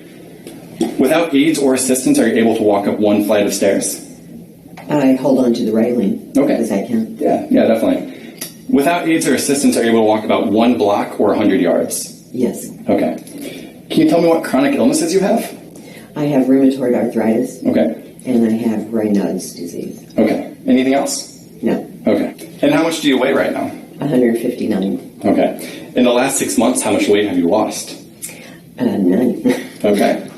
Without aids or assistance, are you able to walk up one flight of stairs? I hold on to the railing. Okay. As I can. Yeah, definitely. Without aids or assistance, are you able to walk about one block or 100 yards? Yes. Okay. Can you tell me what chronic illnesses you have? I have rheumatoid arthritis. Okay. And I have Raynaud's disease. Okay. Anything else? No. Okay. And how much do you weigh right now? 159. Okay. In the last 6 months, how much weight have you lost? None. Okay.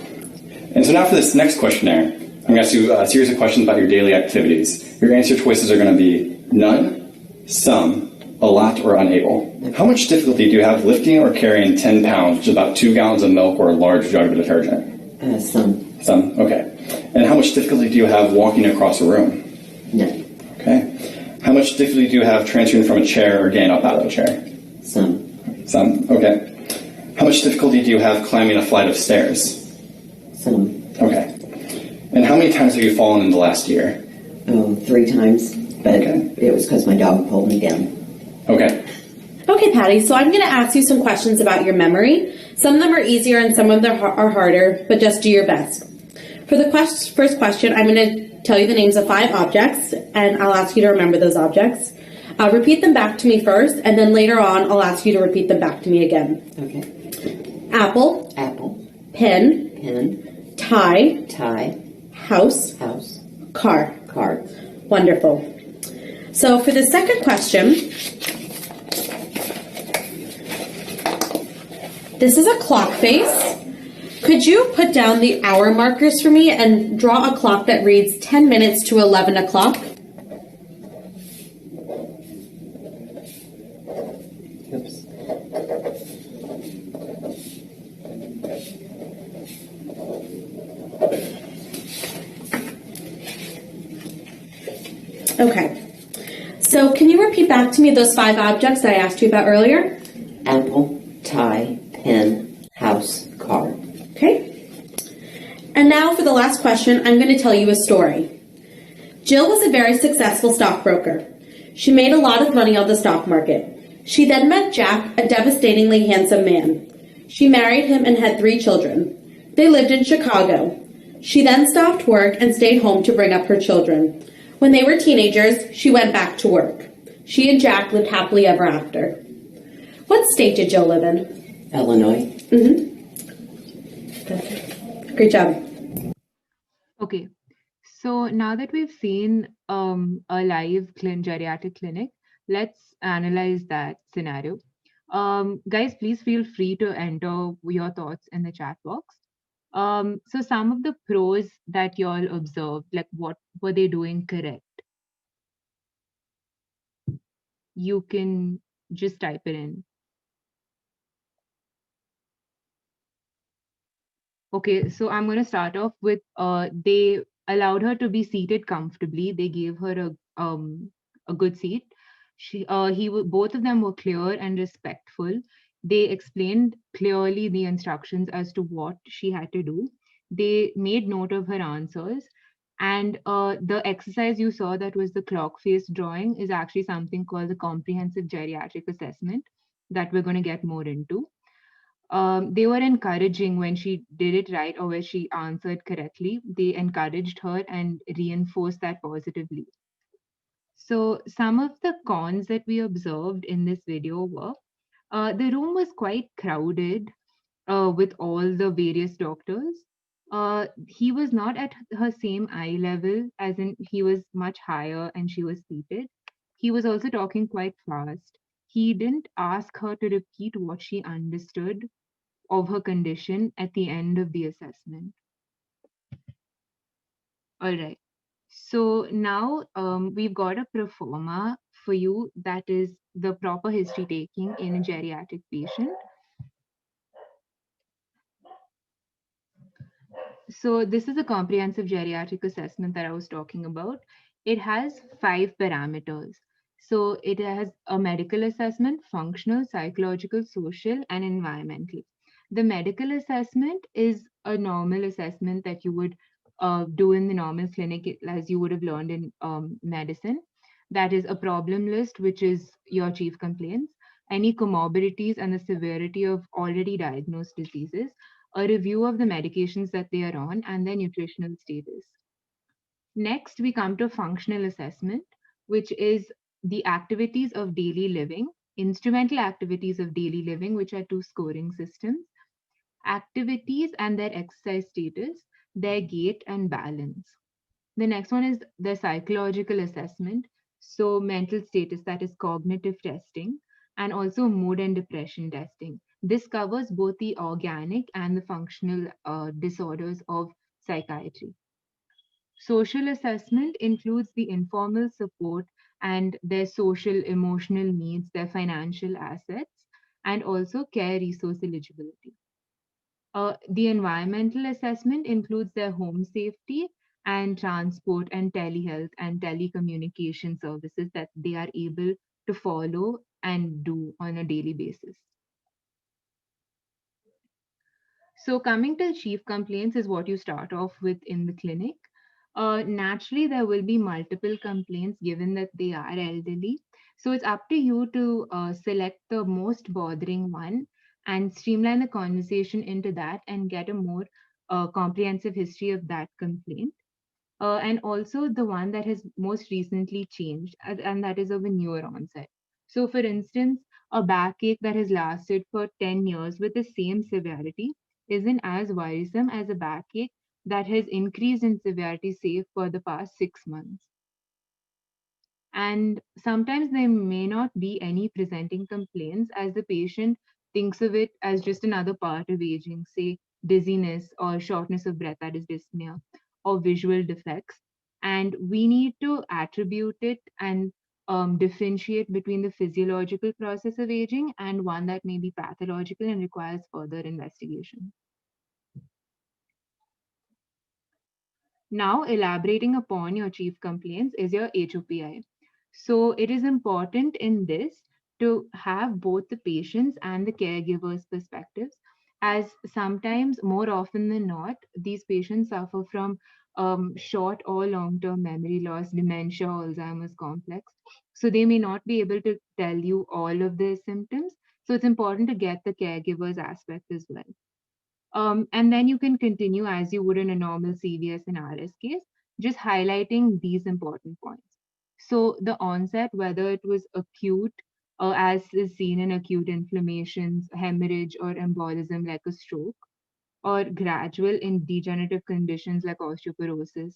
And so now for this next questionnaire, I'm going to ask you a series of questions about your daily activities. Your answer choices are going to be none, some, a lot, or unable. How much difficulty do you have lifting or carrying 10 pounds, which is about 2 gallons of milk or a large jug of detergent? Some. Some, okay. And how much difficulty do you have walking across a room? None. Okay. How much difficulty do you have transferring from a chair or getting up out of a chair? Some. Some, okay. How much difficulty do you have climbing a flight of stairs? Some. Okay. And how many times have you fallen in the last year? 3 times, but it was because my dog pulled me down. Okay. Okay, Patty, so I'm going to ask you some questions about your memory. Some of them are easier and some of them are harder, but just do your best. For the first question, I'm going to tell you the names of 5 objects, and I'll ask you to remember those objects. Repeat them back to me first, and then later on, I'll ask you to repeat them back to me again. Okay. Apple. Apple. Pen. Pen. Tie. Tie. House. House. Car. Car. Wonderful. So for the second question, this is a clock face. Could you put down the hour markers for me and draw a clock that reads 10 minutes to 11 o'clock? Oops. Okay. So can you repeat back to me those 5 objects that I asked you about earlier? Apple. Tie. Pen. House. Car. Okay. And now for the last question, I'm going to tell you a story. Jill was a very successful stockbroker. She made a lot of money on the stock market. She then met Jack, a devastatingly handsome man. She married him and had 3 children. They lived in Chicago. She then stopped work and stayed home to bring up her children. When they were teenagers, she went back to work. She and Jack lived happily ever after. What state did Jill live in? Illinois. Great job. Okay, so now that we've seen a live geriatric clinic, let's analyze that scenario. Guys, please feel free to enter your thoughts in the chat box. So some of the pros that you all observed, like what were they doing correct? You can just type it in. Okay, so I'm going to start off with they allowed her to be seated comfortably. They gave her a good seat. Both of them were clear and respectful. They explained clearly the instructions as to what she had to do. They made note of her answers. And the exercise you saw that was the clock face drawing is actually something called the comprehensive geriatric assessment that we're going to get more into. They were encouraging when she did it right or when she answered correctly. They encouraged her and reinforced that positively. So some of the cons that we observed in this video were the room was quite crowded with all the various doctors. He was not at her same eye level, as in he was much higher and she was seated. He was also talking quite fast. He didn't ask her to repeat what she understood of her condition at the end of the assessment. All right. So now we've got a pro forma for you that is the proper history taking in a geriatric patient. So this is a comprehensive geriatric assessment that I was talking about. It has 5 parameters. So it has a medical assessment, functional, psychological, social, and environmental. The medical assessment is a normal assessment that you would do in the normal clinic as you would have learned in medicine. That is a problem list, which is your chief complaints, any comorbidities and the severity of already diagnosed diseases, a review of the medications that they are on, and their nutritional status. Next, we come to functional assessment, which is the activities of daily living, instrumental activities of daily living, which are 2 scoring systems, activities and their exercise status, their gait and balance. The next one is the psychological assessment. So mental status, that is cognitive testing, and also mood and depression testing. This covers both the organic and the functional disorders of psychiatry. Social assessment includes the informal support and their social emotional needs, their financial assets, and also care resource eligibility. The environmental assessment includes their home safety and transport and telehealth and telecommunication services that they are able to follow and do on a daily basis. So coming to chief complaints is what you start off with in the clinic. Naturally, there will be multiple complaints given that they are elderly. So it's up to you to select the most bothering one and streamline the conversation into that and get a more comprehensive history of that complaint. And also the one that has most recently changed, and that is of a newer onset. So, for instance, a backache that has lasted for 10 years with the same severity isn't as worrisome as a backache that has increased in severity, say, for the past 6 months. And sometimes there may not be any presenting complaints as the patient thinks of it as just another part of aging, say dizziness or shortness of breath, that is dyspnea, or visual defects. And we need to attribute it and differentiate between the physiological process of aging and one that may be pathological and requires further investigation. Now, elaborating upon your chief complaints is your HOPI. So it is important in this to have both the patients and the caregivers' perspectives, as sometimes, more often than not, these patients suffer from short or long-term memory loss, dementia, Alzheimer's complex. So they may not be able to tell you all of their symptoms. So it's important to get the caregiver's aspect as well. And then you can continue as you would in a normal CVS and RS case, just highlighting these important points. So the onset, whether it was acute, as is seen in acute inflammations, hemorrhage, or embolism like a stroke, or gradual in degenerative conditions like osteoporosis,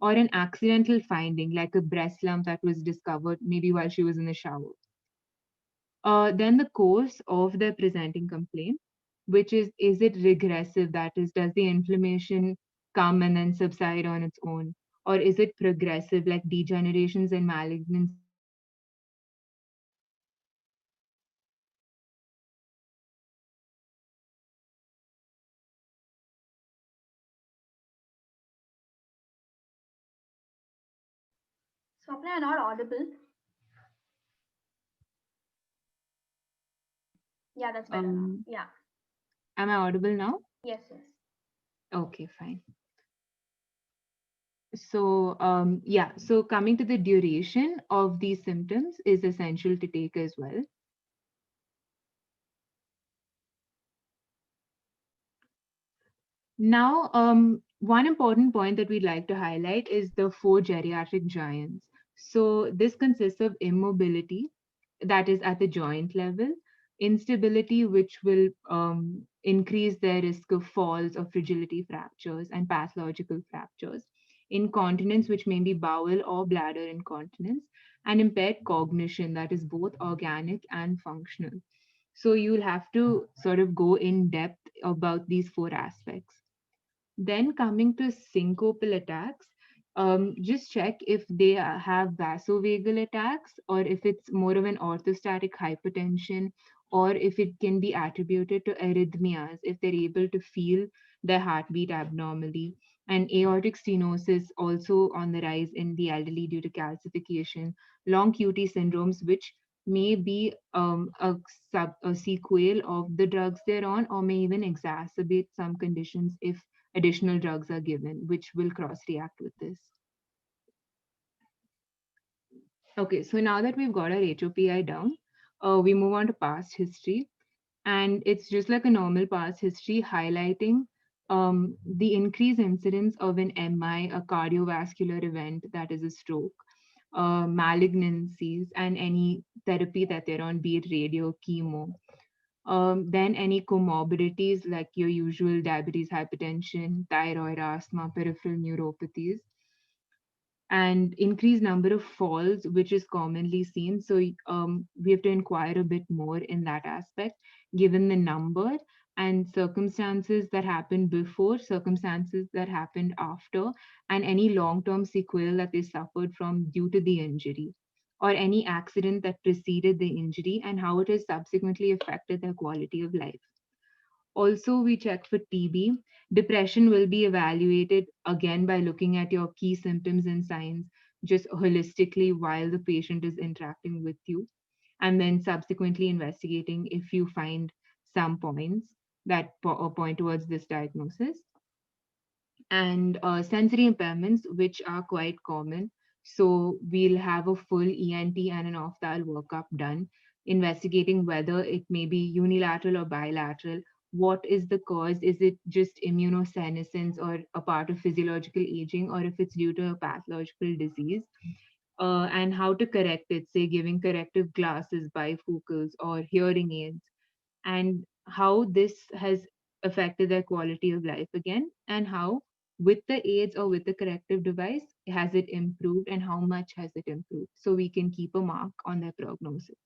or an accidental finding like a breast lump that was discovered maybe while she was in the shower. Then the course of the presenting complaint, which is it regressive? That is, does the inflammation come and then subside on its own? Or is it progressive, like degenerations and malignancies that happen Swapna, you're not audible. Yeah, that's better now. um, Yeah. am I audible now? Yes, yes. Okay, fine. So, yeah, so coming to the duration of these symptoms is essential to take as well. Now, one important point that we'd like to highlight is the four geriatric giants. So, this consists of immobility, that is at the joint level, instability, which will increase their risk of falls or fragility fractures and pathological fractures, incontinence, which may be bowel or bladder incontinence, and impaired cognition, that is both organic and functional. So, you'll have to sort of go in depth about these four aspects. Then coming to syncopal attacks, just check if they have vasovagal attacks or if it's more of an orthostatic hypertension or if it can be attributed to arrhythmias, if they're able to feel their heartbeat abnormally. And aortic stenosis also on the rise in the elderly due to calcification, long QT syndromes, which may be a sequel of the drugs they're on or may even exacerbate some conditions if additional drugs are given, which will cross react with this. Okay, so now that we've got our HOPI down, we move on to past history. And it's just like a normal past history highlighting the increased incidence of an MI, a cardiovascular event, that is a stroke, malignancies, and any therapy that they're on, be it radio, chemo. Then any comorbidities like your usual diabetes, hypertension, thyroid, asthma, peripheral neuropathies, and increased number of falls, which is commonly seen. So we have to inquire a bit more in that aspect, given the number and circumstances that happened before, circumstances that happened after, and any long-term sequel that they suffered from due to the injury, or any accident that preceded the injury and how it has subsequently affected their quality of life. Also, we check for TB. Depression will be evaluated again by looking at your key symptoms and signs just holistically while the patient is interacting with you, and then subsequently investigating if you find some points that point towards this diagnosis. And sensory impairments, which are quite common. So we'll have a full ENT and an off-dial workup done, investigating whether it may be unilateral or bilateral. What is the cause? Is it just immunosenescence or a part of physiological aging, or if it's due to a pathological disease? And how to correct it, say giving corrective glasses, bifocals, or hearing aids, and how this has affected their quality of life again, and how with the aids or with the corrective device has it improved and how much has it improved, so we can keep a mark on their prognosis.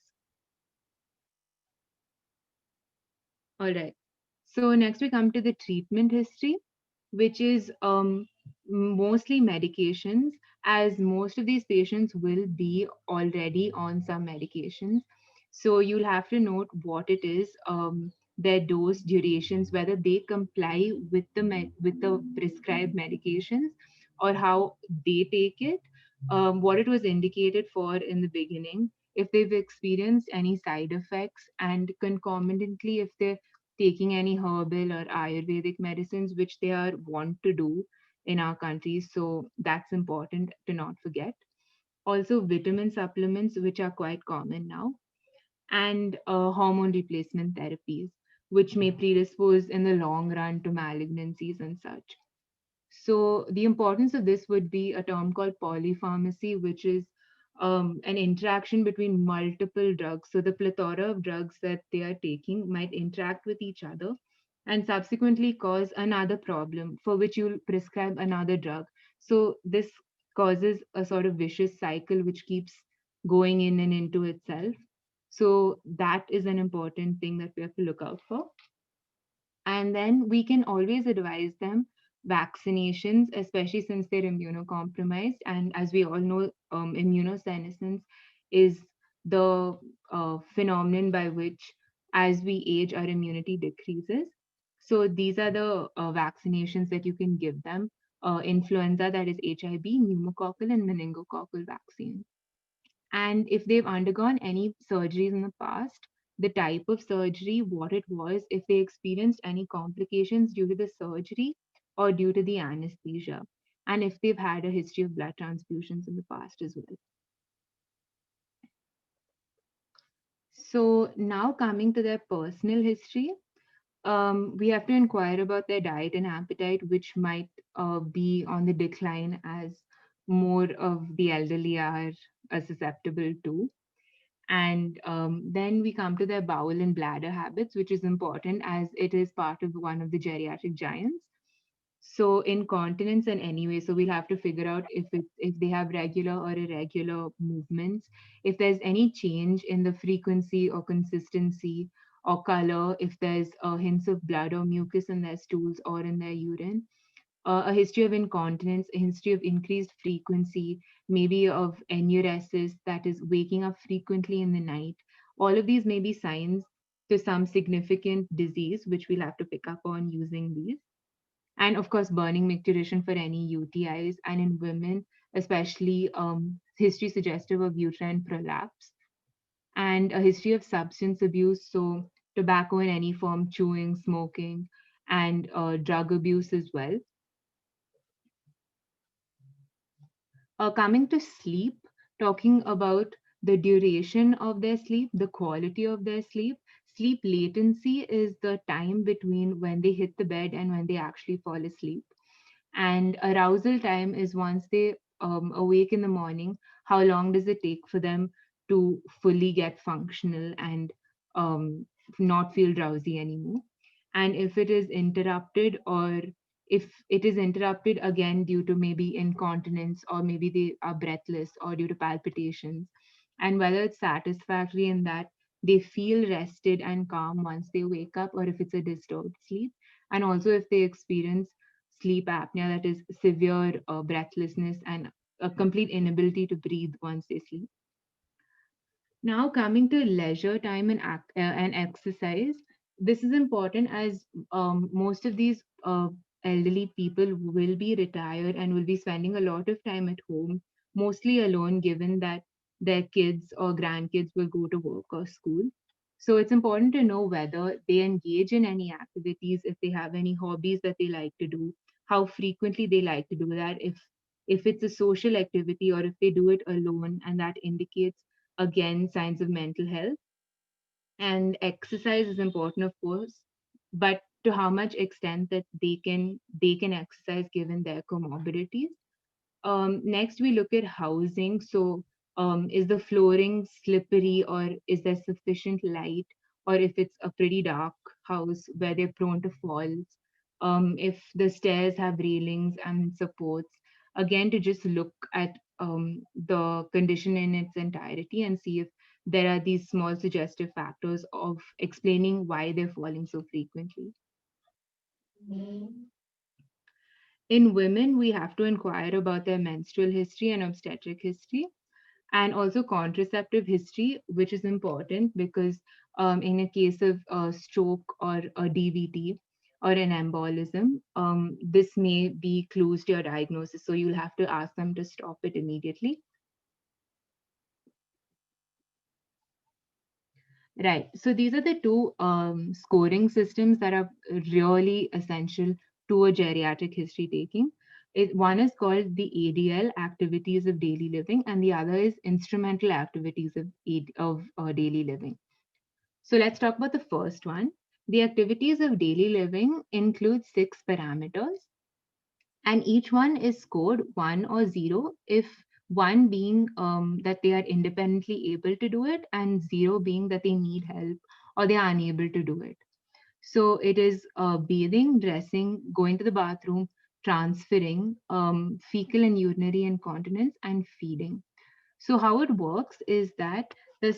All right, so next we come to the treatment history, which is mostly medications, as most of these patients will be already on some medications. So you'll have to note what it is, their dose, durations, whether they comply with with the prescribed medications or how they take it, what it was indicated for in the beginning, if they've experienced any side effects, and concomitantly if they're taking any herbal or Ayurvedic medicines, which they are want to do, in our country. So that's important to not forget. Also, vitamin supplements, which are quite common now, and hormone replacement therapies, which may predispose in the long run to malignancies and such. So, the importance of this would be a term called polypharmacy, which is an interaction between multiple drugs. So, the plethora of drugs that they are taking might interact with each other and subsequently cause another problem for which you'll prescribe another drug. So, this causes a sort of vicious cycle which keeps going in and into itself. So, that is an important thing that we have to look out for. And then we can always advise them vaccinations, especially since they're immunocompromised. And as we all know, immunosenescence is the phenomenon by which, as we age, our immunity decreases. So these are the vaccinations that you can give them. Influenza, that is HIV, pneumococcal, and meningococcal vaccine. And if they've undergone any surgeries in the past, the type of surgery, what it was, if they experienced any complications due to the surgery or due to the anesthesia, and if they've had a history of blood transfusions in the past as well. So now coming to their personal history, we have to inquire about their diet and appetite, which might be on the decline as more of the elderly are susceptible to. And then we come to their bowel and bladder habits, which is important as it is part of one of the geriatric giants. So incontinence and anyway, so we'll have to figure out if they have regular or irregular movements, if there's any change in the frequency or consistency or color, if there's hints of blood or mucus in their stools or in their urine, a history of incontinence, a history of increased frequency, maybe of enuresis, that is waking up frequently in the night. All of these may be signs to some significant disease, which we'll have to pick up on using these. And of course, burning micturition for any UTIs, and in women, especially history suggestive of uterine prolapse, and a history of substance abuse, so tobacco in any form, chewing, smoking, and drug abuse as well. Coming to sleep, talking about the duration of their sleep, the quality of their sleep. Sleep latency is the time between when they hit the bed and when they actually fall asleep. And arousal time is once they awake in the morning, how long does it take for them to fully get functional and not feel drowsy anymore? And if it is interrupted, or if it is interrupted again due to maybe incontinence, or maybe they are breathless or due to palpitations, and whether it's satisfactory in that they feel rested and calm once they wake up, or if it's a disturbed sleep, and also if they experience sleep apnea, that is severe breathlessness and a complete inability to breathe once they sleep. Now, coming to leisure time and exercise, this is important as most of these elderly people will be retired and will be spending a lot of time at home, mostly alone, given that their kids or grandkids will go to work or school. So it's important to know whether they engage in any activities, if they have any hobbies that they like to do, how frequently they like to do that, if it's a social activity or if they do it alone, and that indicates again signs of mental health. And exercise is important, of course, but to how much extent that they can exercise given their comorbidities. Next, we look at housing. So, is the flooring slippery, or is there sufficient light, or if it's a pretty dark house where they're prone to falls, if the stairs have railings and supports, again, to just look at the condition in its entirety and see if there are these small suggestive factors of explaining why they're falling so frequently. In women, we have to inquire about their menstrual history and obstetric history, and also contraceptive history, which is important because in a case of a stroke or a DVT or an embolism, this may be clues to your diagnosis. So you'll have to ask them to stop it immediately. Right. So these are the two scoring systems that are really essential to a geriatric history taking. One is called the ADL, Activities of Daily Living, and the other is Instrumental Activities of Daily Living. So let's talk about the first one. The activities of daily living include 6 parameters, and each one is scored 1 or 0, if 1 being that they are independently able to do it, and 0 being that they need help or they are unable to do it. So it is bathing, dressing, going to the bathroom, transferring, fecal and urinary incontinence, and feeding. So how it works is that a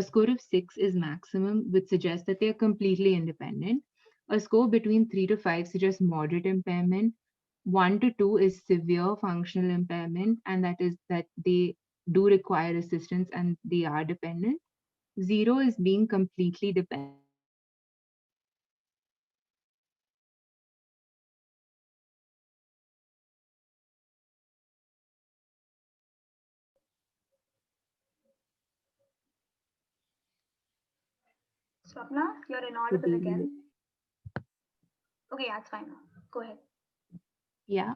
score of 6 is maximum, which suggests that they are completely independent. A score between 3 to 5 suggests moderate impairment. 1 to 2 is severe functional impairment, and that is that they do require assistance and they are dependent. 0 is being completely dependent. Swapna, you're inaudible again. Okay, that's fine now. Go ahead. Yeah.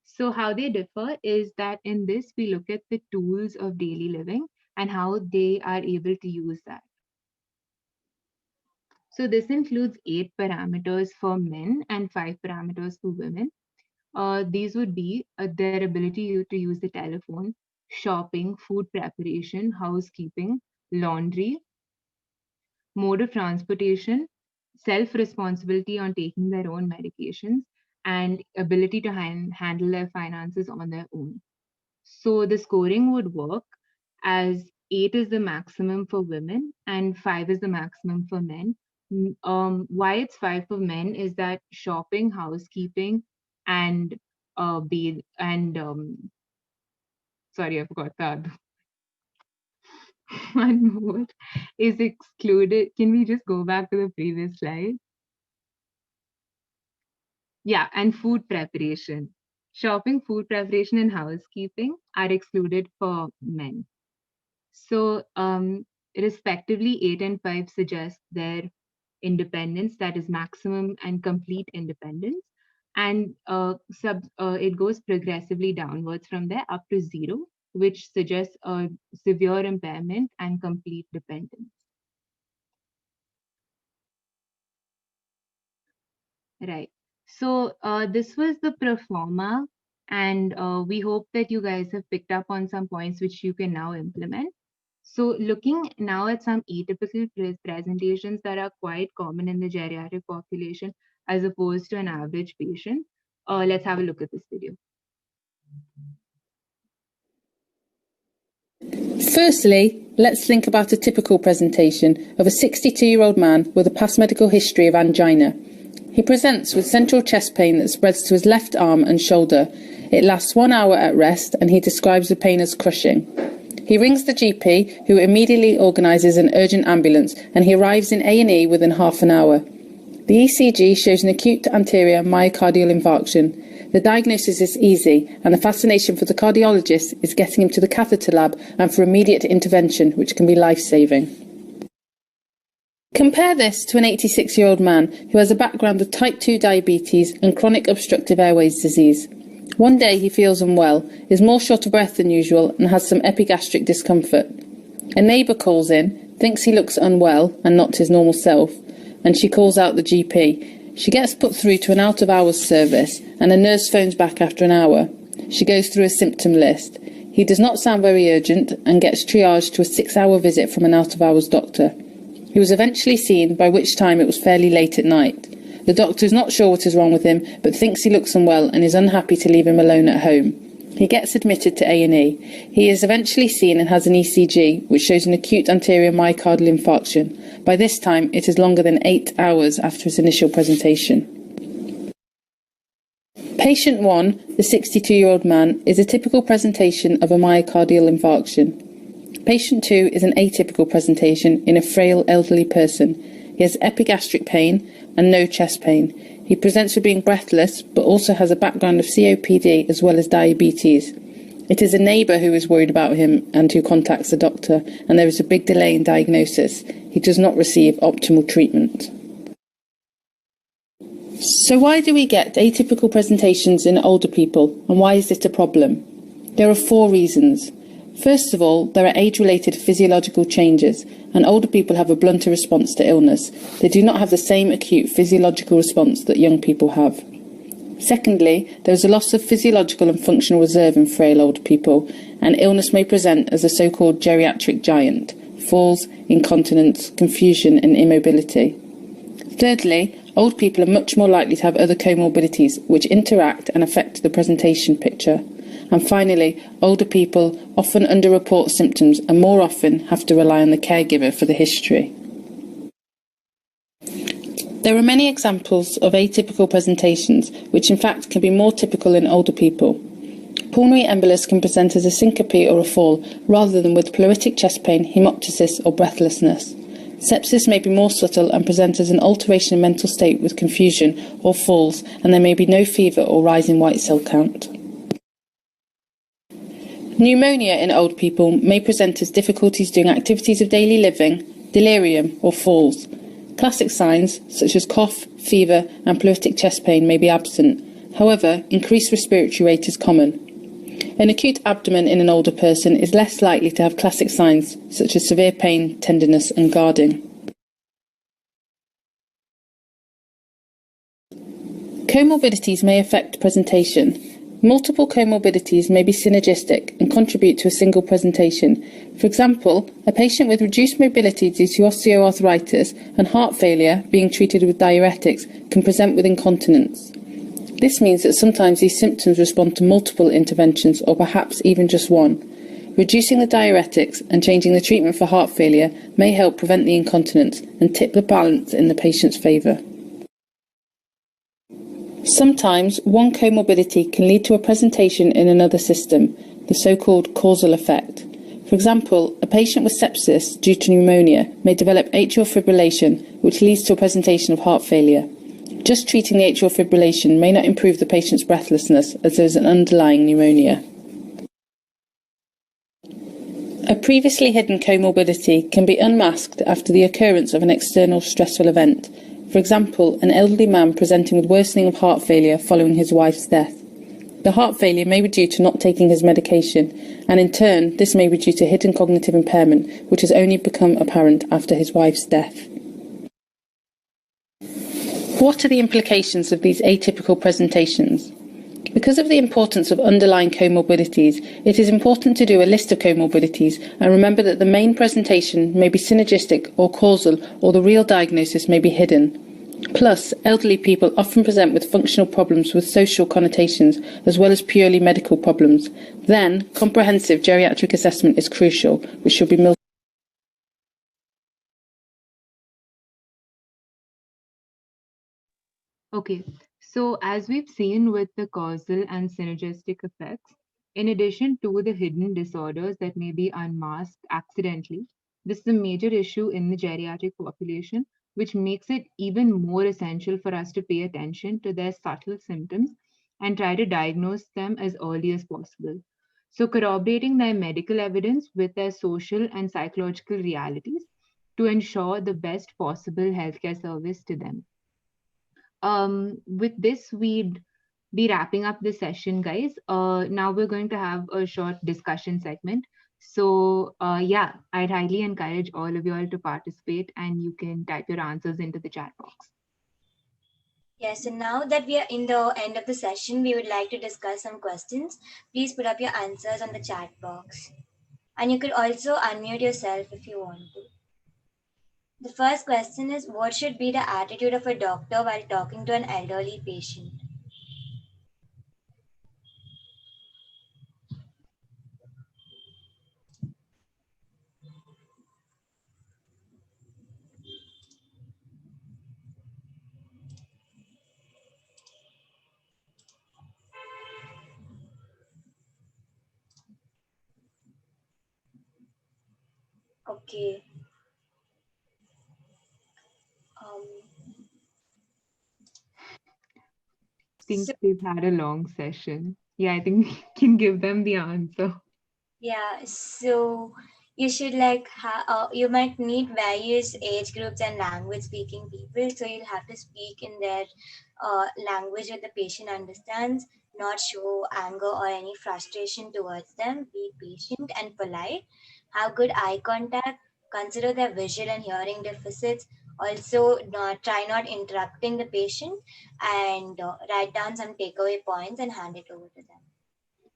So how they differ is that in this, we look at the tools of daily living and how they are able to use that. So this includes 8 parameters for men and 5 parameters for women. These would be their ability to use the telephone, shopping, food preparation, housekeeping, laundry, mode of transportation, self-responsibility on taking their own medications, and ability to handle their finances on their own. So the scoring would work as 8 is the maximum for women and 5 is the maximum for men. Why it's 5 for men is that shopping, housekeeping, and bathe and sorry, I forgot the other one more is excluded. Can we just go back to the previous slide? Yeah, and food preparation. Shopping, food preparation, and housekeeping are excluded for men. So, respectively, 8 and 5 suggest their independence, that is maximum and complete independence. And it goes progressively downwards from there up to 0, which suggests a severe impairment and complete dependence. Right. So this was the pro forma, and we hope that you guys have picked up on some points which you can now implement. So looking now at some atypical presentations that are quite common in the geriatric population as opposed to an average patient, let's have a look at this video. Firstly, let's think about a typical presentation of a 62-year-old man with a past medical history of angina. He presents with central chest pain that spreads to his left arm and shoulder. It lasts 1 hour at rest, and he describes the pain as crushing. He rings the GP, who immediately organises an urgent ambulance, and he arrives in A&E within half an hour. The ECG shows an acute anterior myocardial infarction. The diagnosis is easy, and the fascination for the cardiologist is getting him to the catheter lab and for immediate intervention, which can be life-saving. Compare this to an 86-year-old man who has a background of type 2 diabetes and chronic obstructive airways disease. One day he feels unwell, is more short of breath than usual, and has some epigastric discomfort. A neighbour calls in, thinks he looks unwell and not his normal self, and she calls out the GP. She gets put through to an out-of-hours service, and a nurse phones back after an hour. She goes through a symptom list. He does not sound very urgent and gets triaged to a 6-hour visit from an out-of-hours doctor. He was eventually seen, by which time it was fairly late at night. The doctor is not sure what is wrong with him, but thinks he looks unwell and is unhappy to leave him alone at home. He gets admitted to A&E. He is eventually seen and has an ECG, which shows an acute anterior myocardial infarction. By this time, it is longer than 8 hours after his initial presentation. Patient 1, the 62-year-old man, is a typical presentation of a myocardial infarction. Patient 2 is an atypical presentation in a frail elderly person. He has epigastric pain and no chest pain. He presents with being breathless, but also has a background of COPD as well as diabetes. It is a neighbour who is worried about him and who contacts the doctor, and there is a big delay in diagnosis. He does not receive optimal treatment. So why do we get atypical presentations in older people, and why is it a problem? There are 4 reasons. First of all, there are age-related physiological changes, and older people have a blunter response to illness. They do not have the same acute physiological response that young people have. Secondly, there is a loss of physiological and functional reserve in frail older people, and illness may present as a so-called geriatric giant: falls, incontinence, confusion and immobility. Thirdly, old people are much more likely to have other comorbidities which interact and affect the presentation picture. And finally, older people often underreport symptoms and more often have to rely on the caregiver for the history. There are many examples of atypical presentations which in fact can be more typical in older people. Pulmonary embolus can present as a syncope or a fall rather than with pleuritic chest pain, hemoptysis or breathlessness. Sepsis may be more subtle and present as an alteration in mental state with confusion or falls, and there may be no fever or rise in white cell count. Pneumonia in old people may present as difficulties doing activities of daily living, delirium or falls. Classic signs such as cough, fever and pleuritic chest pain may be absent. However, increased respiratory rate is common. An acute abdomen in an older person is less likely to have classic signs such as severe pain, tenderness and guarding. Comorbidities may affect presentation. Multiple comorbidities may be synergistic and contribute to a single presentation. For example, a patient with reduced mobility due to osteoarthritis and heart failure being treated with diuretics can present with incontinence. This means that sometimes these symptoms respond to multiple interventions or perhaps even just one. Reducing the diuretics and changing the treatment for heart failure may help prevent the incontinence and tip the balance in the patient's favour. Sometimes one comorbidity can lead to a presentation in another system, the so-called causal effect. For example, a patient with sepsis due to pneumonia may develop atrial fibrillation, which leads to a presentation of heart failure. Just treating the atrial fibrillation may not improve the patient's breathlessness, as there is an underlying pneumonia. A previously hidden comorbidity can be unmasked after the occurrence of an external stressful event. For example, an elderly man presenting with worsening of heart failure following his wife's death. The heart failure may be due to not taking his medication, and in turn, this may be due to hidden cognitive impairment, which has only become apparent after his wife's death. What are the implications of these atypical presentations? Because of the importance of underlying comorbidities, it is important to do a list of comorbidities and remember that the main presentation may be synergistic or causal, or the real diagnosis may be hidden. Plus, elderly people often present with functional problems with social connotations as well as purely medical problems. Then, comprehensive geriatric assessment is crucial, which should be Okay, so as we've seen with the causal and synergistic effects, in addition to the hidden disorders that may be unmasked accidentally, this is a major issue in the geriatric population, which makes it even more essential for us to pay attention to their subtle symptoms and try to diagnose them as early as possible. So, corroborating their medical evidence with their social and psychological realities to ensure the best possible healthcare service to them. With this, we'd be wrapping up the session, guys. Now we're going to have a short discussion segment. So, yeah, I'd highly encourage all of you all to participate, and you can type your answers into the chat box. Yes, and now that we are in the end of the session, we would like to discuss some questions. Please put up your answers on the chat box. And you could also unmute yourself if you want to. The first question is, what should be the attitude of a doctor while talking to an elderly patient? Okay. I think we've had a long session. Yeah, I think we can give them the answer. Yeah, so you should you might need various age groups and language speaking people, so you'll have to speak in their language that the patient understands, not show anger or any frustration towards them, be patient and polite, have good eye contact, consider their visual and hearing deficits, also try not interrupting the patient, and write down some takeaway points and hand it over to them.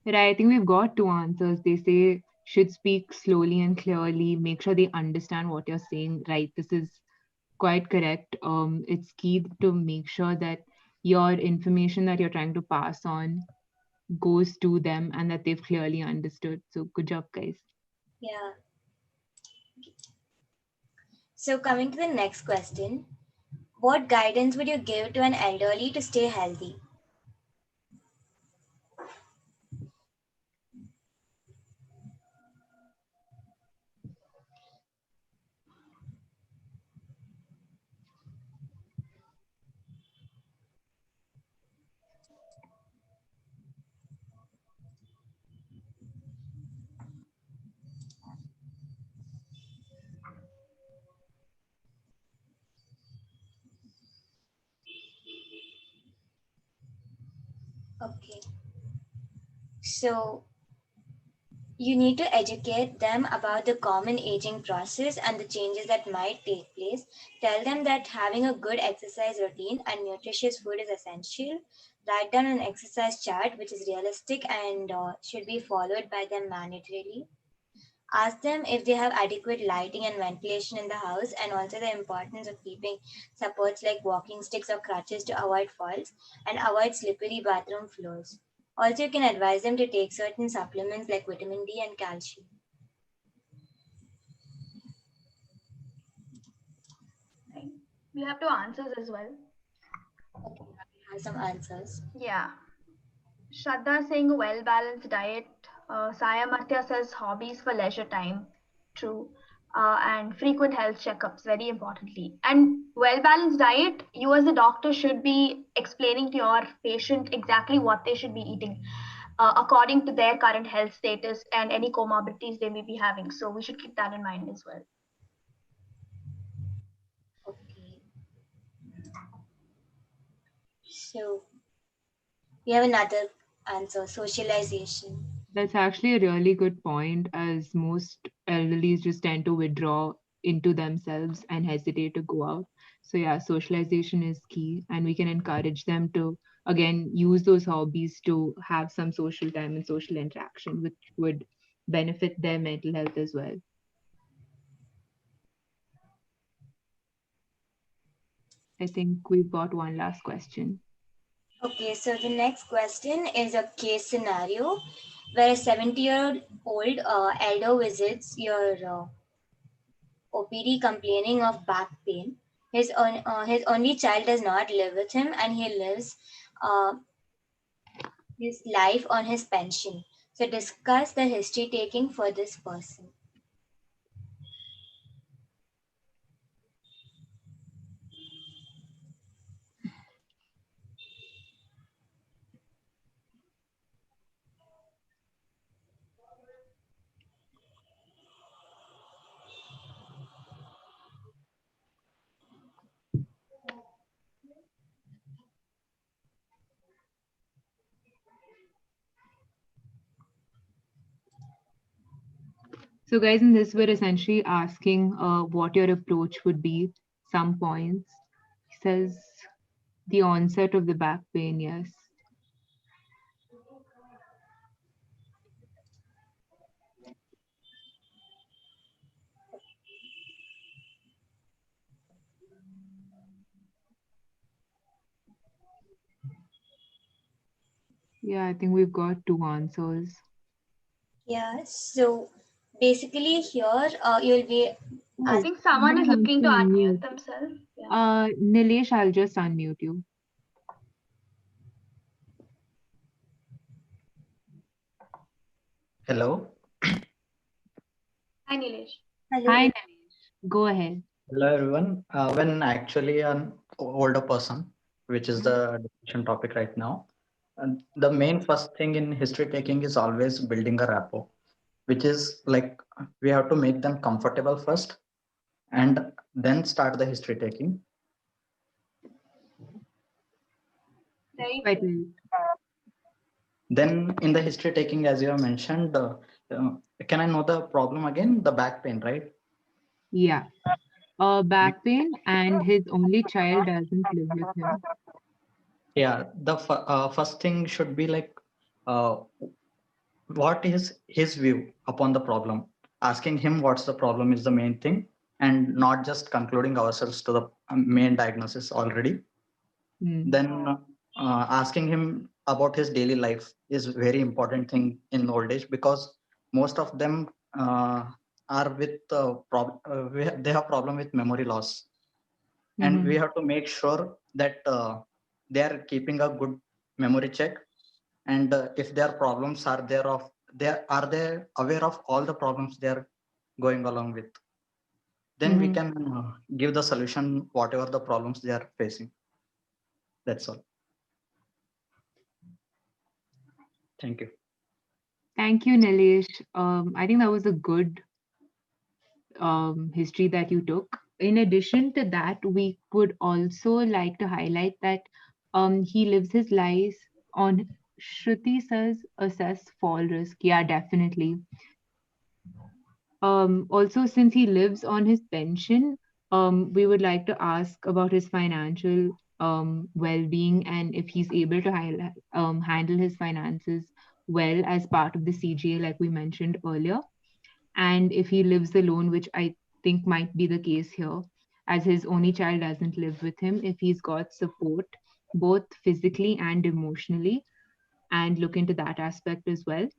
Right, I think we've got two answers. They say should speak slowly and clearly, make sure they understand what you're saying. Right, this is quite correct. It's key to make sure that your information that you're trying to pass on goes to them and that they've clearly understood. So good job, guys. Yeah. So coming to the next question, what guidance would you give to an elderly to stay healthy? Okay. So you need to educate them about the common aging process and the changes that might take place. Tell them that having a good exercise routine and nutritious food is essential. Write down an exercise chart which is realistic and should be followed by them mandatorily. Ask them if they have adequate lighting and ventilation in the house, and also the importance of keeping supports like walking sticks or crutches to avoid falls and avoid slippery bathroom floors. Also, you can advise them to take certain supplements like vitamin D and calcium. Right. We have two answers as well. Okay, I have some answers. Yeah. Shraddha saying a well-balanced diet. Saya Martya says hobbies for leisure time. True. And frequent health checkups, very importantly. And well-balanced diet, you as a doctor should be explaining to your patient exactly what they should be eating according to their current health status and any comorbidities they may be having. So we should keep that in mind as well. Okay. So we have another answer, socialization. That's actually a really good point, as most elderlies just tend to withdraw into themselves and hesitate to go out. So, yeah, socialization is key, and we can encourage them to, again, use those hobbies to have some social time and social interaction, which would benefit their mental health as well. I think we've got one last question. Okay, so the next question is a case scenario where a 70-year-old elder visits your OPD complaining of back pain. His only child does not live with him, and he lives uh, his life on his pension. So discuss the history taking for this person. So, guys, in this, we're essentially asking what your approach would be. Some points. He says the onset of the back pain, yes. Yeah, I think we've got two answers. Yeah, so basically here you'll be. I think someone is looking to unmute themselves. Yeah. Nilesh, I'll just unmute you. Hello. Hi, Nilesh. Hello. Hi, Nilesh. Go ahead. Hello, everyone. When actually an older person, which is the discussion topic right now, and the main first thing in history taking is always building a rapport, which is like we have to make them comfortable first and then start the history taking. Very Quite true. right. Then in the history taking, as you have mentioned, can I know the problem again? The back pain, right? Yeah. Back pain, and his only child doesn't live with him. Yeah, the first thing should be like, uh, what is his view upon the problem? Asking him what's the problem is the main thing, and not just concluding ourselves to the main diagnosis already. Then asking him about his daily life is very important thing in old age, because most of them are with they have problem with memory loss, and we have to make sure that they are keeping a good memory check, and if their problems are there of they aware of all the problems they are going along with, then we can give the solution whatever the problems they are facing. That's all. Thank you. Thank you, Nilesh. I think that was a good history that you took. In addition to that, we would also like to highlight that he lives his life on, Shruti says, assess fall risk. Yeah, definitely. Also, since he lives on his pension, we would like to ask about his financial well-being and if he's able to handle his finances well as part of the CGA, like we mentioned earlier. And if he lives alone, which I think might be the case here, as his only child doesn't live with him, if he's got support both physically and emotionally, and look into that aspect as well.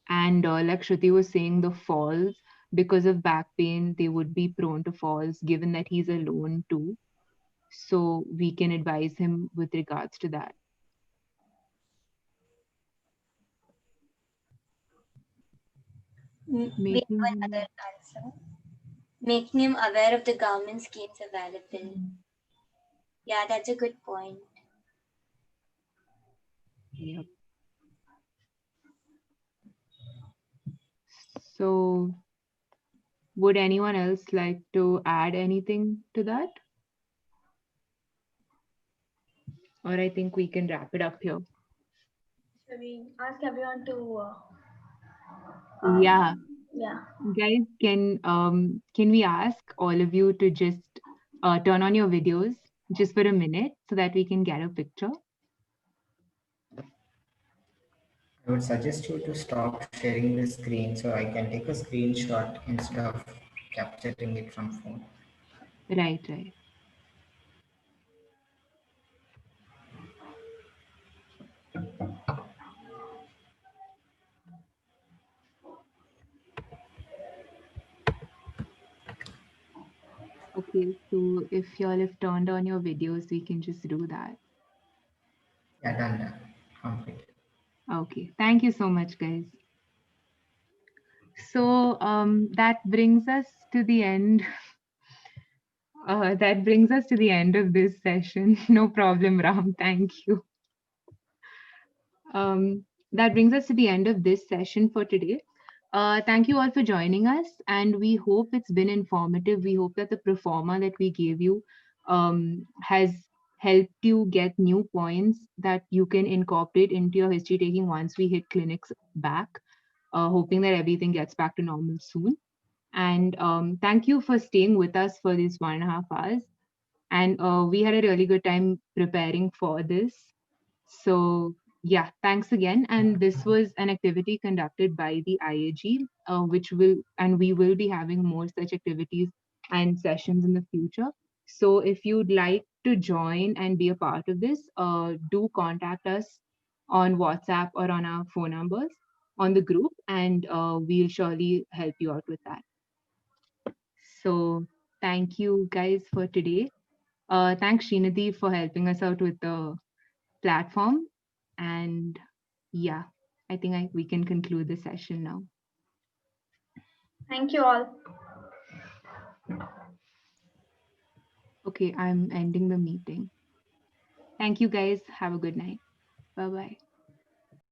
And like Shruti was saying, the falls, because of back pain, they would be prone to falls, given that he's alone too. So we can advise him with regards to that. We have Making another answer. Making him aware of the government schemes available. Yeah, that's a good point. Yep. So would anyone else like to add anything to that? Or I think we can wrap it up here. Shall we ask everyone to? Yeah. Yeah. Guys, can we ask all of you to just turn on your videos just for a minute so that we can get a picture? I would suggest you to stop sharing the screen so I can take a screenshot instead of capturing it from phone. Right, right. Okay, so if y'all have turned on your videos, we can just do that. Yeah, done. Complete. Okay, thank you so much, guys. So that brings us to the end. That brings us to the end of this session. No problem, Ram. Thank you. That brings us to the end of this session for today. Thank you all for joining us, and we hope it's been informative. We hope that the performer that we gave you has helped you get new points that you can incorporate into your history taking once we hit clinics back. Hoping that everything gets back to normal soon. And thank you for staying with us for these 1.5 hours. And we had a really good time preparing for this. So yeah, thanks again. And this was an activity conducted by the IAG, we will be having more such activities and sessions in the future. So if you'd like to join and be a part of this, do contact us on WhatsApp or on our phone numbers on the group, and we'll surely help you out with that. So thank you guys for today. Thanks Srinidhi for helping us out with the platform. And yeah, I think we can conclude the session now. Thank you all. Okay, I'm ending the meeting. Thank you guys. Have a good night. Bye-bye.